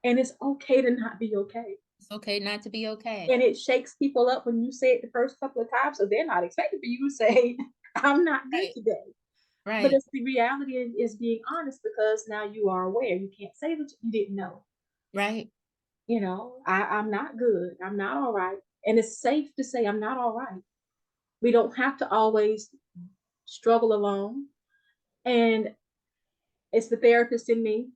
And it's okay to not be okay. It's okay not to be okay. And it shakes people up when you say it the first couple of times, so they're not expecting for you to say, I'm not good today. Right. But it's the reality is being honest, because now you are aware. You can't say that you didn't know. Right. I'm not good. I'm not all right. And it's safe to say I'm not all right. We don't have to always struggle alone. And it's the therapist in me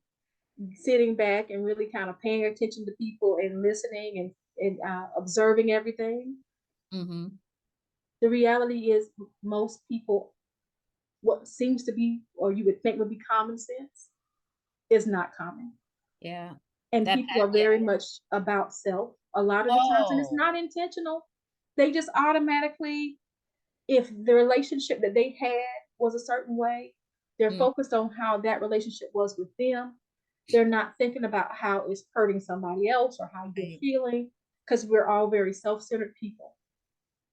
sitting back and really kind of paying attention to people and listening and observing everything. The reality is, most people, what seems to be, or you would think would be common sense, is not common. Yeah. And people are very much about self a lot of the times, and it's not intentional. They just automatically, if the relationship that they had was a certain way, they're focused on how that relationship was with them. They're not thinking about how it's hurting somebody else or how you're feeling. because we're all very self-centered people,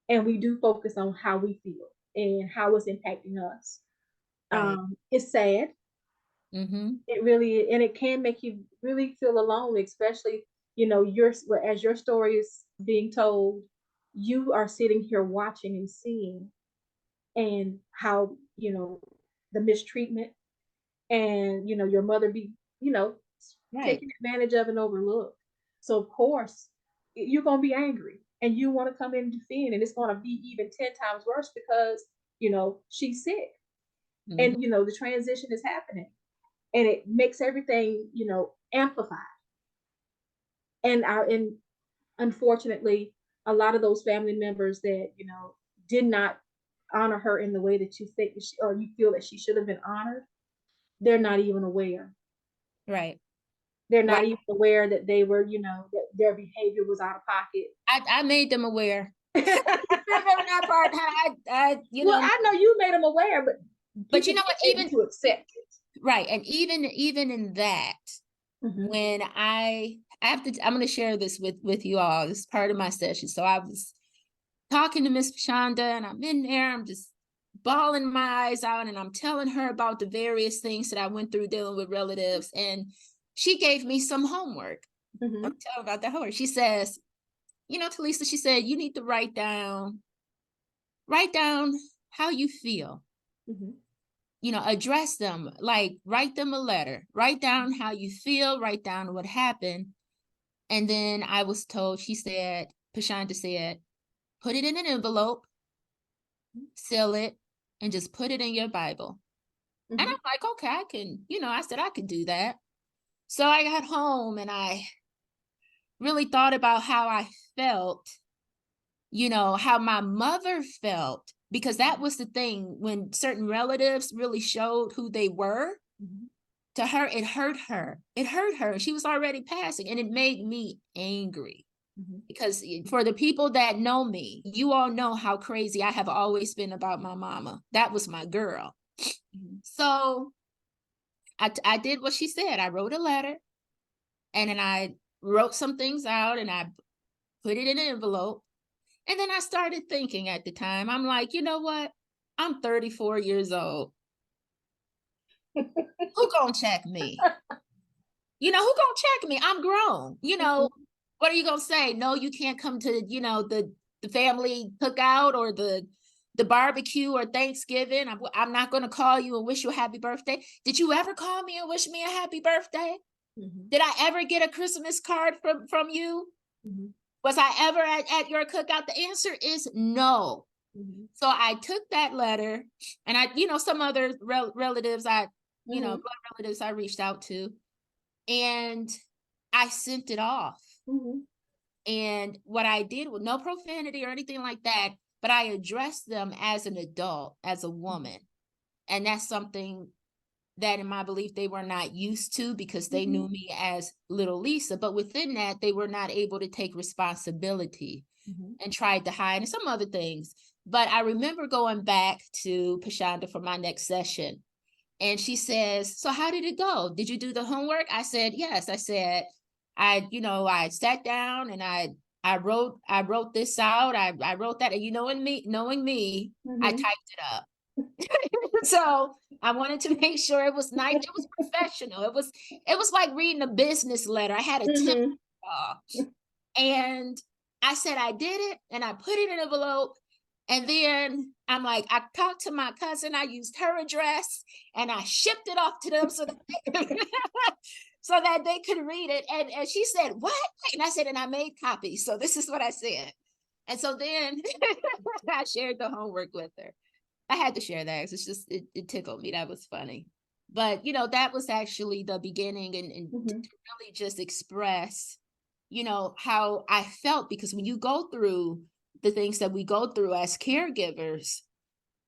and we do focus on how we feel and how it's impacting us. Right. It's sad. Mm-hmm. It really, and it can make you really feel alone, especially, as your story is being told, you are sitting here watching and seeing, and how, the mistreatment, and, your mother be, you know, Right. taken advantage of and overlooked. So of course you're gonna be angry and you want to come in and defend, and it's gonna be even 10 times worse because, she's sick, Mm-hmm. and the transition is happening, and it makes everything, amplified. And unfortunately, a lot of those family members that, did not honor her in the way that you think or you feel that she should have been honored, they're not even aware. Right. They're Right. not even aware that they were, that their behavior was out of pocket. I made them aware. Well, Remember that part? I know you made them aware, but But you people know what? able Even to accept it. right, and even in that, when I'm going to share this with you all. This is part of my session. So I was talking to Miss Pshanda, and I'm in there. I'm just bawling my eyes out, and I'm telling her about the various things that I went through dealing with relatives, and she gave me some homework. I'm telling about that homework. She says, Talisa, she said, you need to write down how you feel. Address them, like write them a letter, write down how you feel, write down what happened. And then I was told, Pshanda said, put it in an envelope, seal it, and just put it in your Bible. And I'm like, okay, I can, I said I could do that. So I got home and I really thought about how I felt, how my mother felt, because that was the thing. When certain relatives really showed who they were, to her, it hurt her. It hurt her. She was already passing, and it made me angry. Because for the people that know me, you all know how crazy I have always been about my mama. That was my girl. So I did what she said. I wrote a letter, and then I wrote some things out, and I put it in an envelope. And then I started thinking at the time, I'm like, you know what? I'm 34 years old. Who gonna check me? Who gonna check me? I'm grown. What are you gonna say? No, you can't come to, the family cookout or the barbecue or Thanksgiving. I'm not gonna call you and wish you a happy birthday. Did you ever call me and wish me a happy birthday? Did I ever get a Christmas card from you? Was I ever at your cookout? The answer is no. So I took that letter, and I, some other relatives blood relatives I reached out to, and I sent it off. And what I did with no profanity or anything like that, but I addressed them as an adult, as a woman. And that's something that, in my belief, they were not used to, because they knew me as little Lisa. But within that, they were not able to take responsibility and tried to hide and some other things. But I remember going back to Pshanda for my next session. And she says, so how did it go? Did you do the homework? I said, yes. I said, I sat down and I wrote this out. I wrote that, and knowing me, I typed it up. So I wanted to make sure it was nice. It was professional. It was like reading a business letter. I had a tip, and I said I did it, and I put it in an envelope. And then I'm like, I talked to my cousin. I used her address, and I shipped it off to them so that they could read it. And she said, what? And I said, and I made copies. So this is what I said. And so then I shared the homework with her. I had to share that because it's just, it tickled me. That was funny. But, that was actually the beginning, and to really just express, how I felt. Because when you go through the things that we go through as caregivers,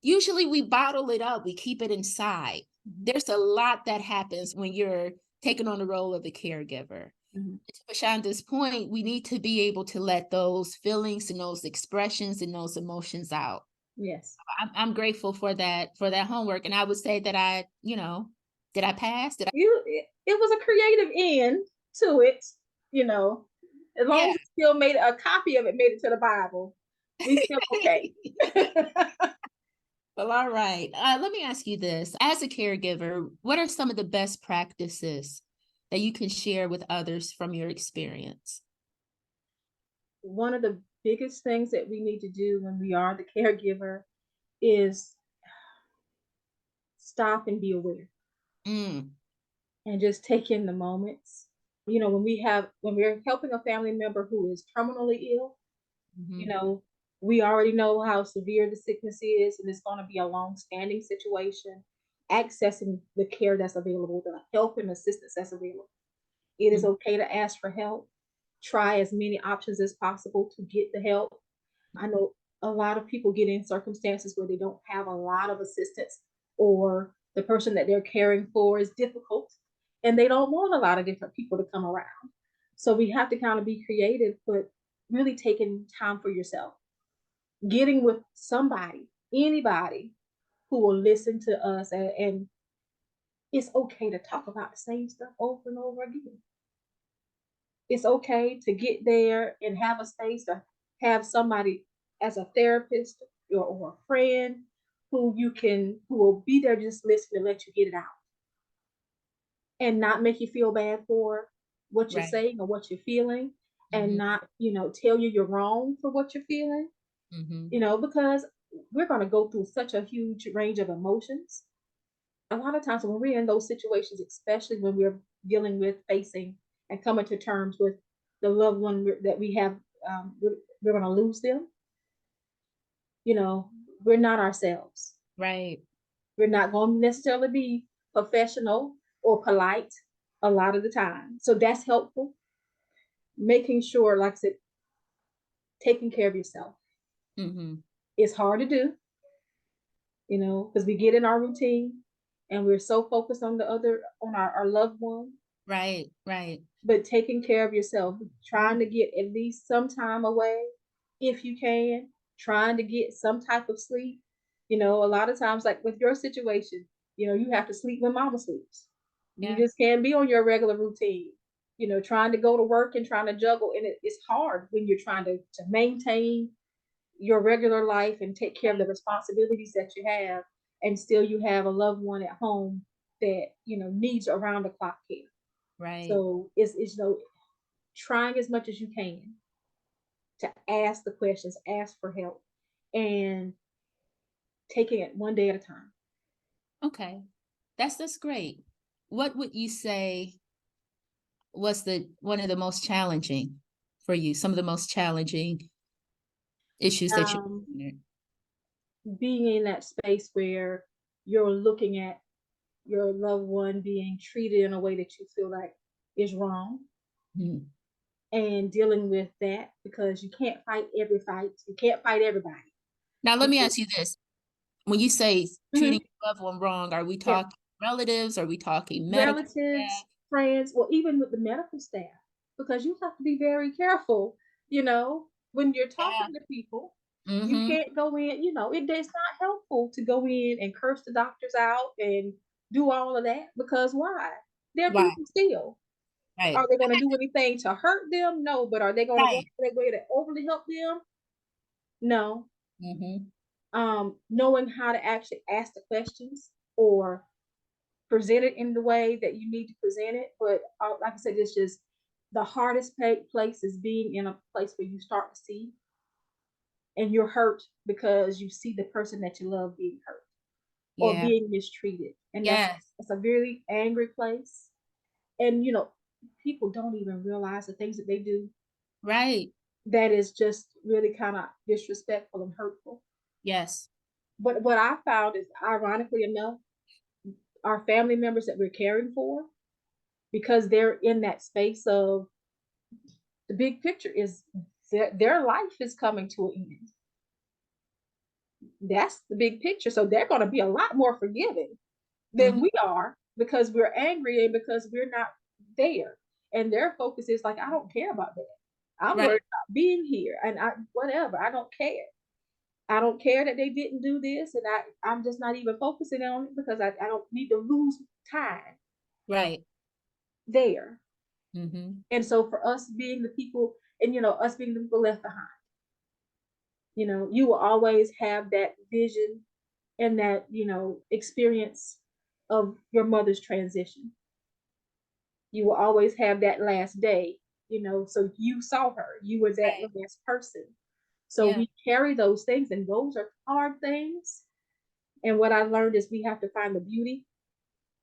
usually we bottle it up. We keep it inside. There's a lot that happens when you're taking on the role of a caregiver. To Pshanda's point, we need to be able to let those feelings and those expressions and those emotions out. Yes. I'm grateful for that homework. And I would say that did I pass? It was a creative end to it, As long as it still made a copy of it, made it to the Bible, we still okay. Well, all right. Let me ask you this. As a caregiver, what are some of the best practices that you can share with others from your experience? One of the biggest things that we need to do when we are the caregiver is stop and be aware Mm. and just take in the moments. You know, when we're helping a family member who is terminally ill, you Mm-hmm. know, we already know how severe the sickness is, and it's going to be a long-standing situation. Accessing the care that's available, the help and assistance that's available. It is Mm-hmm. okay to ask for help. Try as many options as possible to get the help. I know a lot of people get in circumstances where they don't have a lot of assistance, or the person that they're caring for is difficult and they don't want a lot of different people to come around. So we have to kind of be creative, but really taking time for yourself, getting with somebody, anybody who will listen to us. And it's okay to talk about the same stuff over and over again. It's okay to get there and have a space to have somebody as a therapist or a friend who will be there, just listen and let you get it out and not make you feel bad for what you're Right. saying or what you're feeling, and Mm-hmm. not, tell you you're wrong for what you're feeling, Mm-hmm. because we're going to go through such a huge range of emotions. A lot of times when we're in those situations, especially when we're dealing with facing and coming to terms with the loved one that we have, we're going to lose them. You know, we're not ourselves. Right. We're not going to necessarily be professional or polite a lot of the time. So that's helpful. Making sure, like I said, taking care of yourself. Mm-hmm. It's hard to do, because we get in our routine and we're so focused on on our loved one. Right. Right. But taking care of yourself, trying to get at least some time away if you can, trying to get some type of sleep. A lot of times, like with your situation, you have to sleep when mama sleeps. You Yeah. just can't be on your regular routine, trying to go to work and trying to juggle. And it's hard when you're trying to maintain your regular life and take care of the responsibilities that you have. And still you have a loved one at home that, needs around the clock care. Right. So it's trying as much as you can to ask the questions, ask for help, and taking it one day at a time. Okay. That's great. What would you say was the one of the most challenging for you? Some of the most challenging issues that you Um, encountered? Being in that space where you're looking at your loved one being treated in a way that you feel like is wrong, Mhm. and dealing with that, because you can't fight every fight. You can't fight everybody. Now, let me ask you this. When you say treating Mm-hmm. your loved one wrong, are we Yeah. talking relatives? Are we talking medical Relatives, staff? friends, or even with the medical staff, because you have to be very careful, when you're Yeah. talking to people. You Mm-hmm. can't go in, it's not helpful to go in and curse the doctors out and do all of that, because why? They're Why? people still. Right. Are they going to do anything to hurt them? No. But are they going to go Right. out their way to overly help them? No. Mm-hmm. Knowing how to actually ask the questions or present it in the way that you need to present it. But like I said, it's just the hardest place is being in a place where you start to see and you're hurt because you see the person that you love being hurt or Yeah. being mistreated. And Yes. that's a very angry place. And, people don't even realize the things that they do Right. that is just really kind of disrespectful and hurtful. Yes. But what I found is, ironically enough, our family members that we're caring for, because they're in that space of the big picture, is their life is coming to an end. That's the big picture. So they're going to be a lot more forgiving than Mm-hmm. we are, because we're angry and because we're not there. And their focus is like, I don't care about that. I'm Right. worried about being here, and whatever. I don't care. I don't care that they didn't do this, and I'm just not even focusing on it, because I don't need to lose time Right. there. Mm-hmm. And so for us being the people and, you know, us being the people left behind. You know, you will always have that vision and that, you know, experience of your mother's transition. You will always have that last day, you know, so you saw her, you were that Right. last person. So Yeah. we carry those things, and those are hard things. And what I learned is we have to find the beauty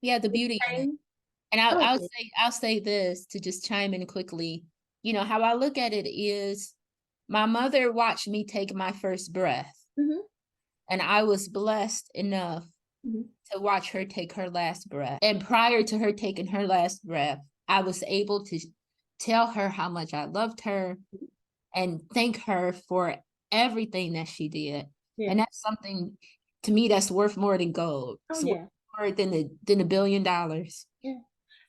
Yeah, the in beauty in it. pain. And Oh, I'll say this to just chime in quickly. You know, how I look at it is my mother watched me take my first breath, mm-hmm, and I was blessed enough mm-hmm, to watch her take her last breath. And prior to her taking her last breath, I was able to tell her how much I loved her and thank her for everything that she did. yeah. And that's something to me that's worth more than gold. Oh, It's worth yeah. more than the $1 billion. Yeah.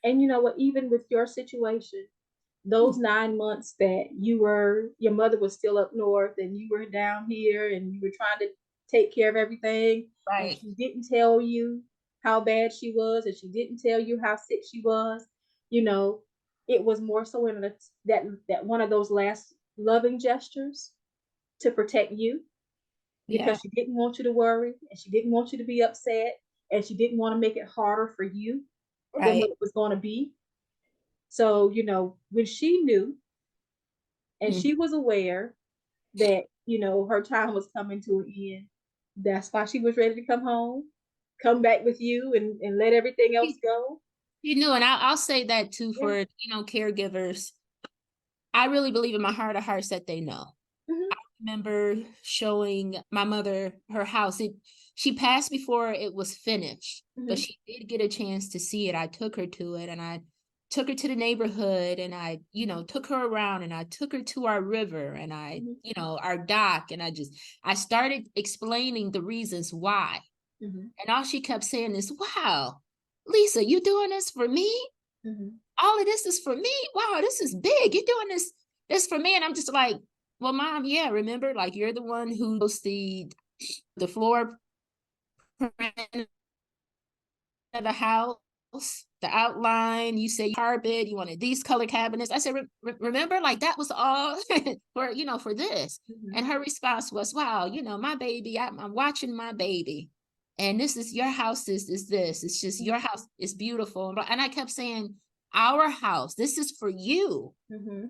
And you know what, even with your situation, those 9 months that your mother was still up north and you were down here and you were trying to take care of everything, and Right. she didn't tell you how bad she was, and she didn't tell you how sick she was, you know, it was more so in that one of those last loving gestures to protect you, Yeah. because she didn't want you to worry, and she didn't want you to be upset, and she didn't want to make it harder for you than Right. what it was going to be. So, you know, when she knew and Mm. she was aware that, you know, her time was coming to an end, that's why she was ready to come home, come back with you, and let everything else go. You know, and I'll say that too Yeah. for, you know, caregivers. I really believe in my heart of hearts that they know. Mm-hmm. Remember showing my mother her house. She passed before it was finished, but Mm-hmm. she did get a chance to see it. I took her to it, and I took her to the neighborhood, and I, you know, took her around, and I took her to our river, and I, Mm-hmm. you know, our dock, and I started explaining the reasons why. Mm-hmm. And all she kept saying is, "Wow, Lisa, you doing this for me? Mm-hmm. All of this is for me. Wow, this is big. You're doing this for me." And I'm just like, well, Mom, yeah, remember, like, you're the one who does the floor plan of the house, the outline. You say carpet, you wanted these color cabinets. I said, remember, like, that was all for, you know, for this. Mm-hmm. And her response was, wow, you know, my baby, I'm watching my baby. And this is your house, is this. It's just your house is beautiful. And I kept saying, our house, this is for you. Mm-hmm.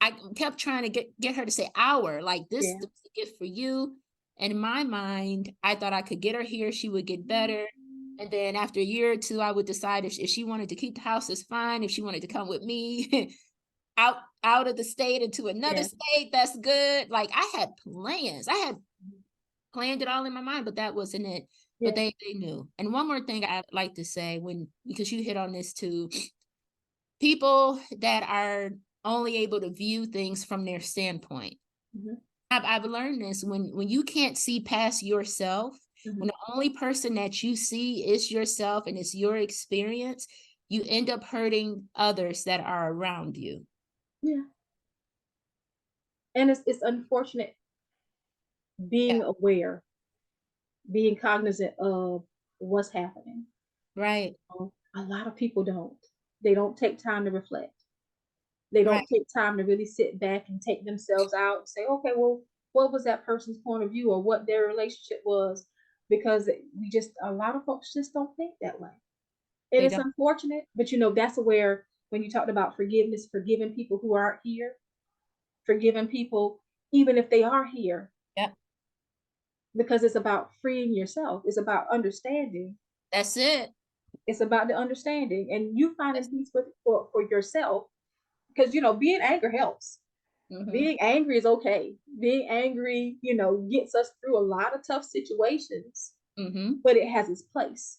I kept trying to get her to say our, like, this Yeah. is a gift for you. And in my mind, I thought I could get her here, she would get better. And then after a year or two, I would decide if she wanted to keep the house, it's fine. If she wanted to come with me out of the state into another Yeah. state, that's good. Like, I had plans. I had planned it all in my mind, but that wasn't it. But Yeah. they knew. And one more thing I'd like to say, because you hit on this too, people that are only able to view things from their standpoint. Mm-hmm. I've learned this, when you can't see past yourself, Mm-hmm. when the only person that you see is yourself and it's your experience, you end up hurting others that are around you. Yeah. And it's unfortunate Yeah. being aware, being cognizant of what's happening. Right. A lot of people don't. They don't take time to reflect. They Right. don't take time to really sit back and take themselves out and say, okay, well, what was that person's point of view, or what their relationship was? Because a lot of folks just don't think that way. And They it's don't. unfortunate, but you know, that's where, when you talked about forgiveness, forgiving people who aren't here, forgiving people, even if they are here, Yeah. because it's about freeing yourself. It's about understanding. That's it. It's about the understanding and you finding peace for yourself. Because, you know, being angry helps. Mm-hmm. Being angry is okay. Being angry, you know, gets us through a lot of tough situations, Mm-hmm. but it has its place,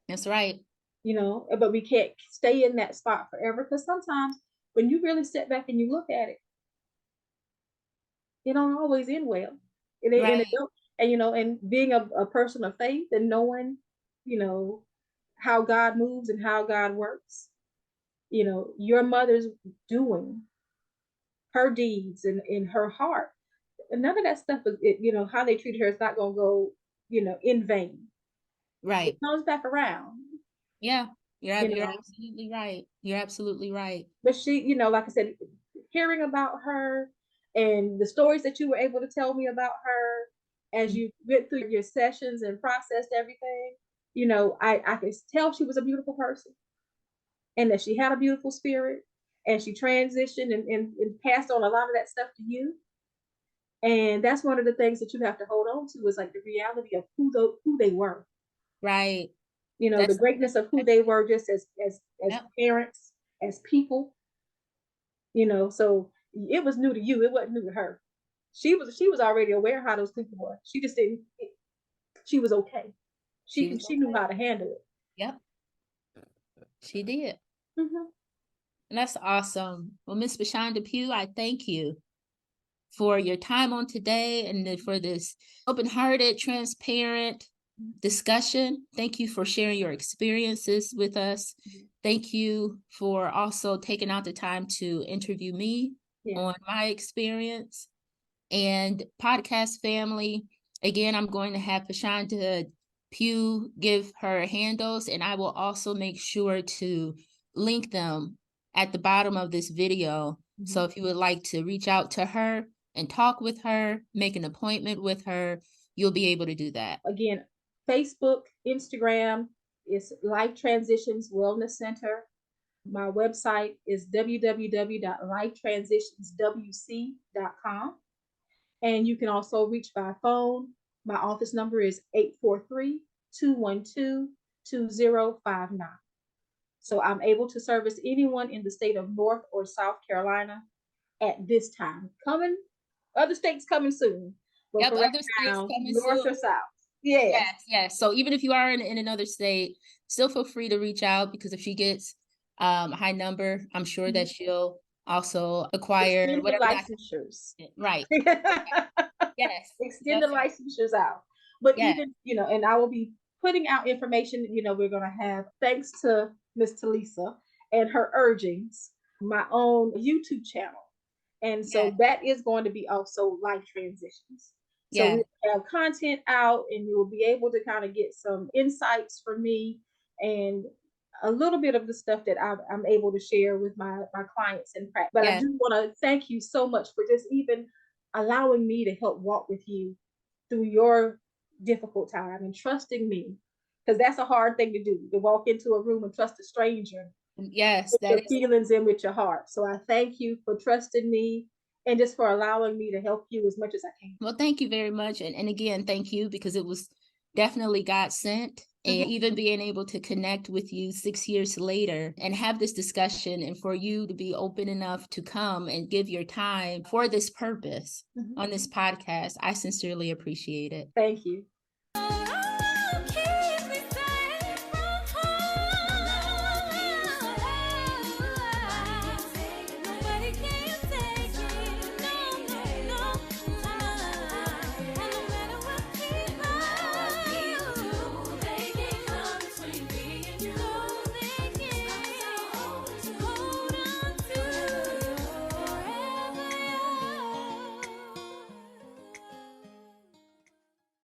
That's right. you know, but we can't stay in that spot forever, because sometimes when you really sit back and you look at it, it don't always end well. And it Right. don't, and you know, and being a person of faith and knowing, you know, how God moves and how God works, you know, your mother's doing her deeds and in her heart. And none of that stuff is, you know, how they treated her is not going to go, you know, in vain. It Right. comes back around, Yeah. you You're know. absolutely right. You're absolutely right. But she, you know, like I said, hearing about her and the stories that you were able to tell me about her as you went through your sessions and processed everything, I could tell she was a beautiful person and that she had a beautiful spirit, and she transitioned and passed on a lot of that stuff to you. And that's one of the things that you have to hold on to, is like the reality of who they were. Right. The greatness of who they were, just as Yep. parents, as people. So it was new to you. It wasn't new to her. She was already aware how those people were. She just didn't. She was okay. She knew how to handle it. Yep. She did. Mm-hmm. And that's awesome. Well, Miss Pshanda Pugh, I thank you for your time on today and for this open-hearted, transparent discussion. Thank you for sharing your experiences with us. Thank you for also taking out the time to interview me on my experience. And podcast family, again, I'm going to have Pshanda Pugh give her handles, and I will also make sure to link them at the bottom of this video. So if you would like to reach out to her and talk with her, make an appointment with her, you'll be able to do that. Again, Facebook, Instagram is Life Transitions Wellness Center. My website is www.lifetransitionswc.com. And you can also reach by phone. My office number is 843-212-2059. So I'm able to service anyone in the state of North or South Carolina at this time. Other states coming soon. But yep, for right other states now, coming North soon. or South. Yes. Yes. So even if you are in another state, still feel free to reach out, because if she gets a high number, I'm sure that she'll also acquire extend the licensures. Right. Yes. Extend the licensures out. But even, and I will be putting out information, we're going to have, thanks to Miss Talisa and her urgings, my own YouTube channel. And so that is going to be also Life Transitions. So we have content out, and you will be able to kind of get some insights from me and a little bit of the stuff that I'm able to share with my clients in practice. But I do want to thank you so much for just even allowing me to help walk with you through your difficult time and trusting me, because that's a hard thing to do, to walk into a room and trust a stranger. Yes, with your feelings and with your heart. So I thank you for trusting me and just for allowing me to help you as much as I can. Well, thank you very much. And again, thank you, because it was definitely God sent. And even being able to connect with you 6 years later and have this discussion, and for you to be open enough to come and give your time for this purpose on this podcast, I sincerely appreciate it. Thank you.